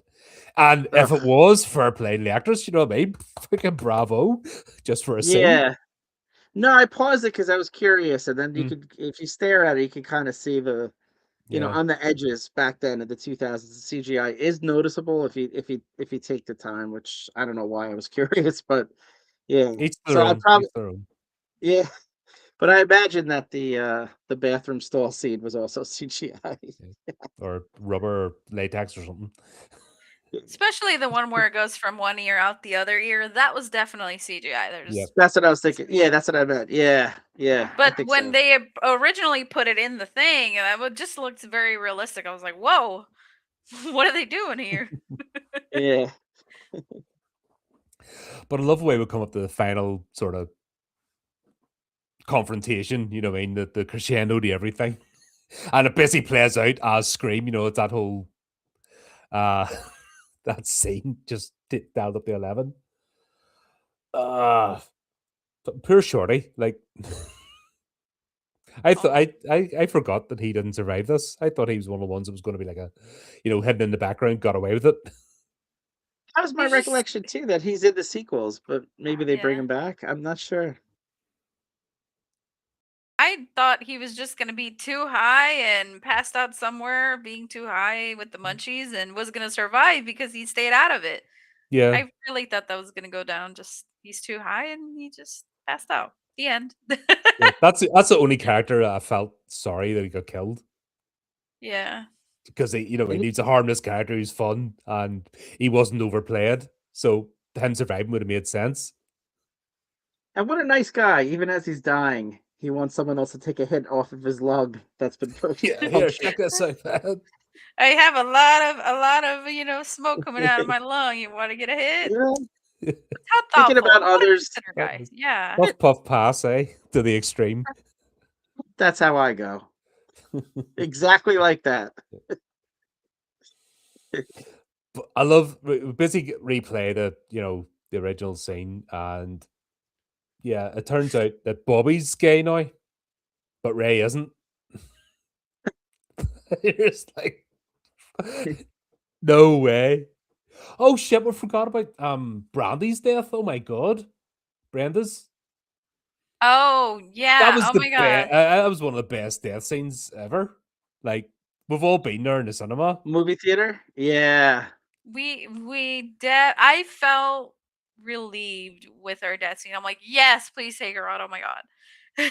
And if it Ugh. was, fair play to the actress, you know what I mean? Freaking bravo, just for a scene. Yeah. No, I paused it because I was curious, and then you Mm, could, if you stare at it, you can kind of see yeah. on the edges back then in the 2000s. The CGI is noticeable if you take the time, which I don't know why I was curious, but yeah. Each So their I own. Each probably their own. yeah, but I imagine that the bathroom stall scene was also CGI. Yeah. Or rubber or latex or something. especially the one where it goes from one ear out the other ear, that was definitely CGI. Yep. There's That's what I was thinking. Yeah, that's what I meant. Yeah, yeah, I But think when so. they originally put it in the thing, that would just looked very realistic. I was like, "Whoa, what are they doing here?" Yeah, But I love the way we come up to the final sort of confrontation, you know what I mean? The crescendo to everything. And it basically plays out as Scream, you know, it's that whole uh that scene just dialed up to 11. Uh poor Shorty. Like I thought Oh, I forgot that he didn't survive this. I thought he was one of the ones that was gonna be like a hidden in the background, got away with it. that was my he's just recollection too. That he's in the sequels, but maybe they bring yeah. him back. I'm not sure. I thought he was just gonna be too high and passed out somewhere, being too high with the munchies, and was gonna survive because he stayed out of it. Yeah. I really thought that was gonna go down. Just he's too high and he just passed out. The end. Yeah. That's the only character I felt sorry that he got killed. Yeah. Because he And needs a harmless character who's fun and he wasn't overplayed. So him surviving would have made sense. And what a nice guy, even as he's dying, he wants someone else to take a hit off of his lug that's been Yeah, here, punctured. check this out, man. I have a lot of, smoke coming out of my lung. You want to get a hit? Yeah, How thinking thoughtful. about What a others, considerate That guy. was Yeah. puff puff pass, eh? To the extreme. that's how I go. Exactly like that. But I love we basically replay the original scene, and yeah, it turns out that Bobby's gay now, but Ray isn't. It's like no way. Oh shit, we forgot about Brandy's death. Oh my god. Brenda's. Oh, That yeah. was Oh the my best. god. That was one of the best death scenes ever. Like we've all been there in the cinema. Movie theater? Yeah. I felt relieved with our death scene. I'm like, yes, please take her out. Oh my god.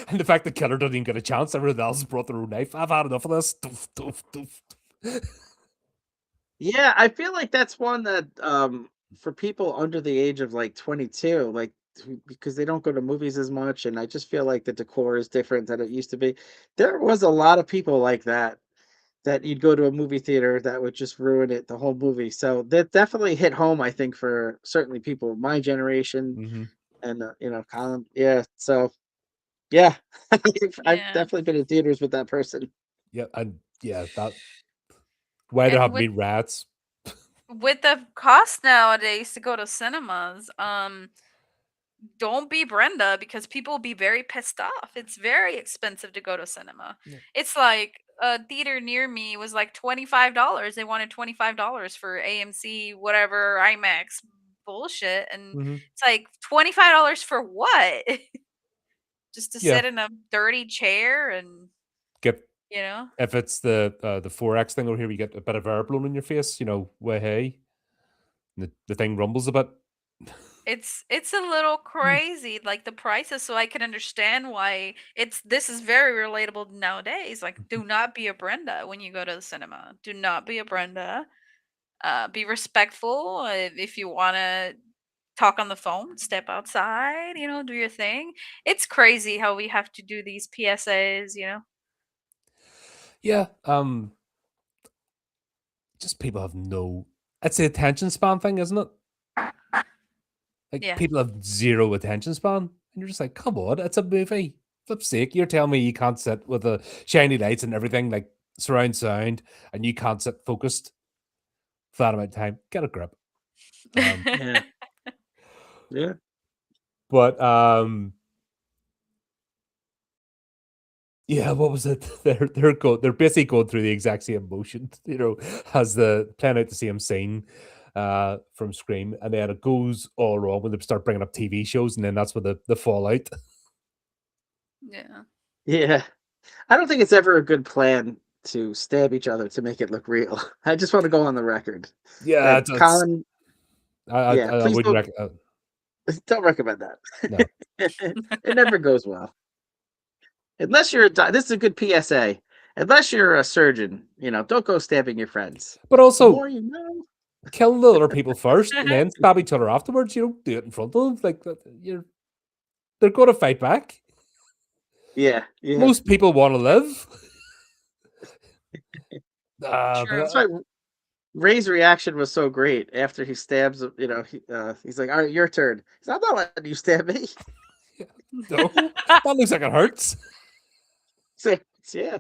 And the fact the killer didn't even get a chance, everyone else brought their own knife. I've had enough of this. Doof, doof, doof. Yeah, I feel like that's one that for people under the age of like 22, like because they don't go to movies as much and I just feel like the decor is different than it used to be. There was a lot of people like that you'd go to a movie theater that would just ruin it the whole movie. So that definitely hit home I think for certainly people of my generation Mhm. and Colin. Yeah, so yeah. I've Yeah. definitely been in theaters with that person. Yeah, and yeah, that why there And have been rats. with the cost nowadays to go to cinemas, don't be Brenda because people will be very pissed off. It's very expensive to go to cinema. Yeah. It's like a theater near me was like $25. They wanted $25 for AMC, whatever, IMAX bullshit. And Mhm. it's like $25 for what? Just to Yeah, sit in a dirty chair and get you know? If it's the 4X thing over here, you get a bit of air blown in your face, way hey, the thing rumbles a bit. It's a little crazy, like, the prices, so I can understand why this is very relatable nowadays, like, do not be a Brenda when you go to the cinema. Do not be a Brenda. Be respectful. If you wanna talk on the phone, step outside, do your thing. It's crazy how we have to do these PSAs. Yeah, just people have no. It's the attention span thing, isn't it? Like Yeah. people have zero attention span, and you're just like, come on, it's a movie. Flip's sake, you're telling me you can't sit with the shiny lights and everything, like surround sound, and you can't sit focused for that amount of time. Get a grip. Yeah. Yeah. But yeah, what was it? They're basically going through the exact same motion, as the playing out the same scene from Scream, and then it goes all wrong when they start bringing up TV shows, and then that's where the fallout. Yeah. Yeah. I don't think it's ever a good plan to stab each other to make it look real. I just want to go on the record Yeah, that it's Colin. I Yeah, please wouldn't recommend. don't recommend that. No. It never goes well. Unless you're this is a good PSA. Unless you're a surgeon, don't go stabbing your friends. But The also, more you know. kill the other people first, and then stab each other afterwards. You don't do it in front of them. Like they're going to fight back. Yeah, yeah. Most people want to live. True. That's why Ray's reaction was so great after he stabs him. He's like, "All right, your turn." He's like, "I'm not letting you stab me." No, that looks like it hurts. So, yeah.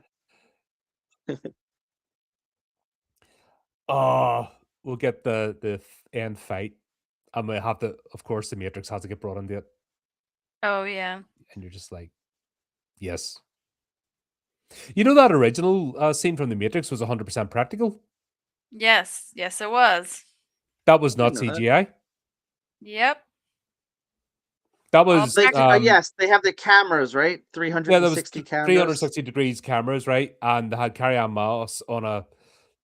Oh, we'll get the end fight. I'm gonna have to. Of course, the Matrix has to get brought into it, Oh, yeah. and you're just like, yes. You know that original scene from the Matrix was 100% practical. Yes. Yes, it was. That was I didn't not know that. CGI. Yep. That All was Yes, they have the cameras, right? yeah, there was 360 cameras. 360 degrees cameras, right? And they had Carrie-Anne Moss on a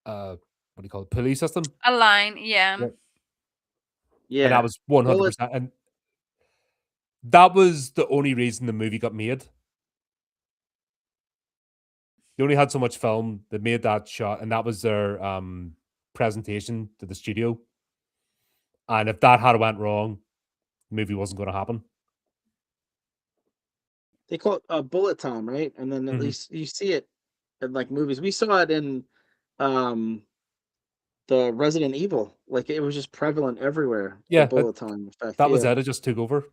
what do you call it, pulley system, A line, yeah. and Yeah. that was Bullet. 100%. And that was the only reason the movie got made. They only had so much film. They made that shot, and that was their presentation to the studio. And if that had went wrong, the movie wasn't going to happen. They call it bullet time, right? And then at Mhm. least you see it in like movies. We saw it in um the Resident Evil. Like it was just prevalent everywhere. The Yeah, bullet time effect. that was Yeah. it. It just took over.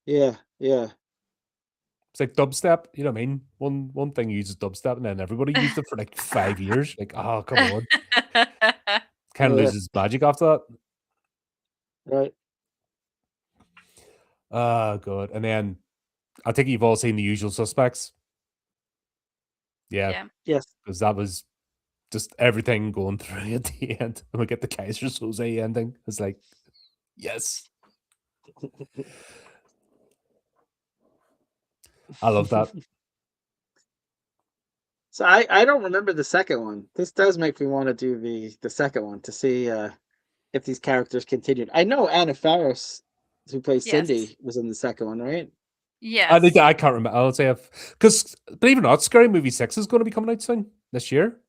Yeah. Yeah. It's like dubstep. You know what I mean? One thing uses dubstep, and then everybody used it for like 5 years. Like, oh, come on. Kind of Yeah. loses magic after that. Right. Oh, God. And then I think you've all seen The Usual Suspects. Yeah, Yeah. Yes. because that was just everything going through at the end. And we get the Kaiser Soze ending. It's like, yes. I love that. So I don't remember the second one. This does make me want to do the second one to see if these characters continued. I know Anna Faris, who plays Yes. Cindy, was in the second one, right? Yes. I can't remember. I'll say because believe it or not, Scary Movie 6 is going to be coming out soon this year.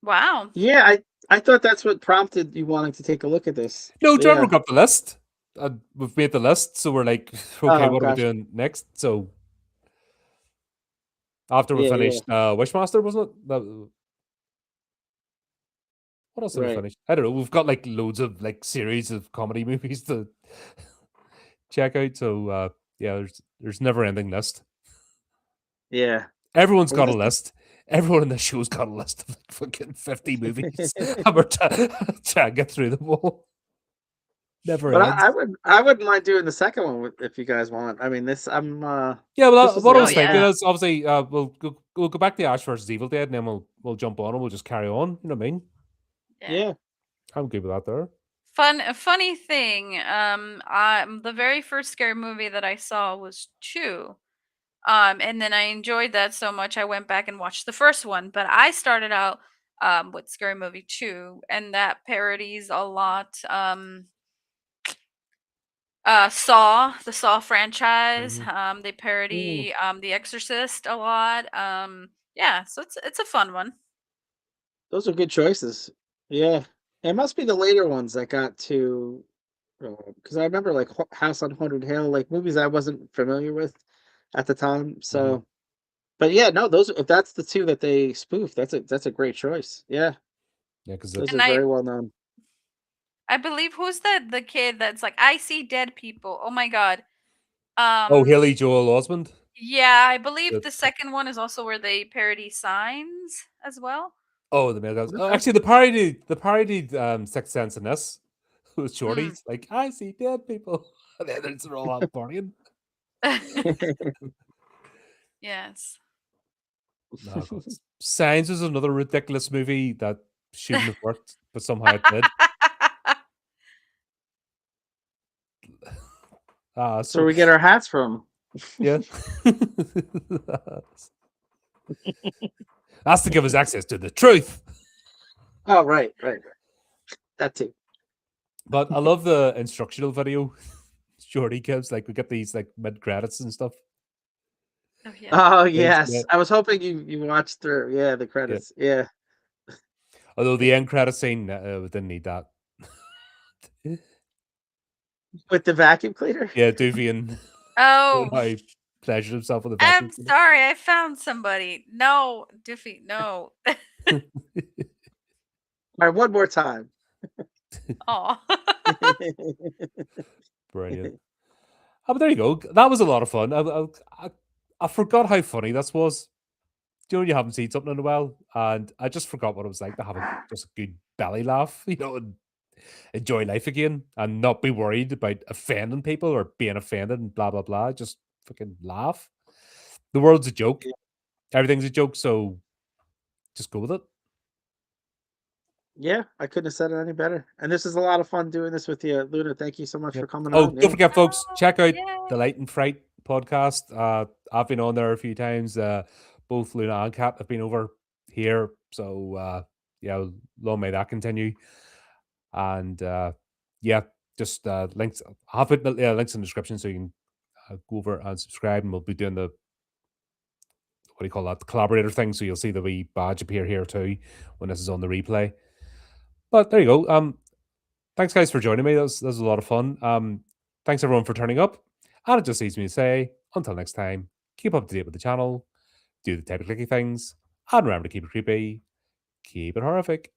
Wow. Yeah, I thought that's what prompted you wanting to take a look at this. No, Trevor Yeah. got the list. We've made the list, so we're like, okay, Oh, what are we gotcha. doing next? So after we Yeah, finished Wishmaster, wasn't it? What else did we right. finish? I don't know. We've got like loads of like series of comedy movies to check out. So yeah, there's never ending list. Yeah. Everyone's Well, got a this- list. Everyone in the show's got a list of like fucking 50 movies. And we're trying to get through them all. Never But ends. I wouldn't mind doing the second one if you guys want. I mean, Yeah, well, this was what a I lot was of thinking fun. is obviously we'll go back to Ash versus Evil Dead, and then we'll jump on and we'll just carry on. You know what I mean? Yeah. I'm good with that there. A funny thing, the very first scary movie that I saw was 2. And then I enjoyed that so much I went back and watched the first one. But I started out with Scary Movie 2, and that parodies a lot. Saw, the Saw franchise. Mhm. They Mm, parody The Exorcist a lot. Yeah, so it's a fun one. those are good choices. Yeah. It must be the later ones that got to, because I remember like House on Haunted Hill, like movies I wasn't familiar with at the time. Mhm. So, but yeah, no, those if that's the two that they spoof, that's a great choice. Yeah, Yeah, because those And are very well known. I believe, who's the kid that's like, I see dead people. Oh my god. oh, Um Haley Joel Osment. yeah, I believe The, the second one is also where they parody Signs as well. oh, the male guys. Oh, Okay. actually, the parodied Sixth Sense in this was Mm. Shorty's like, I see dead people. And then it's all out partying. Yes. No, God. Signs was another ridiculous movie that shouldn't have worked, but somehow it did. That's where So we get our hats from. yeah. That's to give us access to the truth. Oh, right. That too. But I love the instructional video Shorty gives. Like we get these like mid credits and stuff. Oh yeah. Oh Thanks for yes, that. I was hoping you watched through. Yeah, the Yeah. credits. Yeah, Although the end credit scene we didn't need that. with the vacuum cleaner. Yeah, Doofy and Oh, how he pleasured himself with a I'm vacuum cleaner. sorry. I found somebody. No, Diffie, no. All right, one more time. Oh. Brilliant. Oh, but there you go. That was a lot of fun. I forgot how funny this was. Do you know when you haven't seen something in a while? And I just forgot what it was like to have just a good belly laugh, and enjoy life again and not be worried about offending people or being offended and blah, blah, blah. Just fucking laugh. The world's a joke. Everything's a joke. So just go with it. Yeah, I couldn't have said it any better. And this is a lot of fun doing this with you, Luna. Thank you so much for Yep. coming Oh, on. don't Yeah. forget, folks, check out the Yay. Light and Fright podcast. I've been on there a few times. Both Luna and Kat have been over here. So yeah, long may that continue. And yeah, just links. I'll put links in the description so you can go over and subscribe. And we'll be doing the what do you call that? The collaborator thing. So you'll see the wee badge appear here too when this is on the replay. But there you go. Thanks guys for joining me. That was a lot of fun. Thanks everyone for turning up. And it just leaves me to say, until next time, keep up to date with the channel, do the type of clicky things, and remember to keep it creepy, keep it horrific.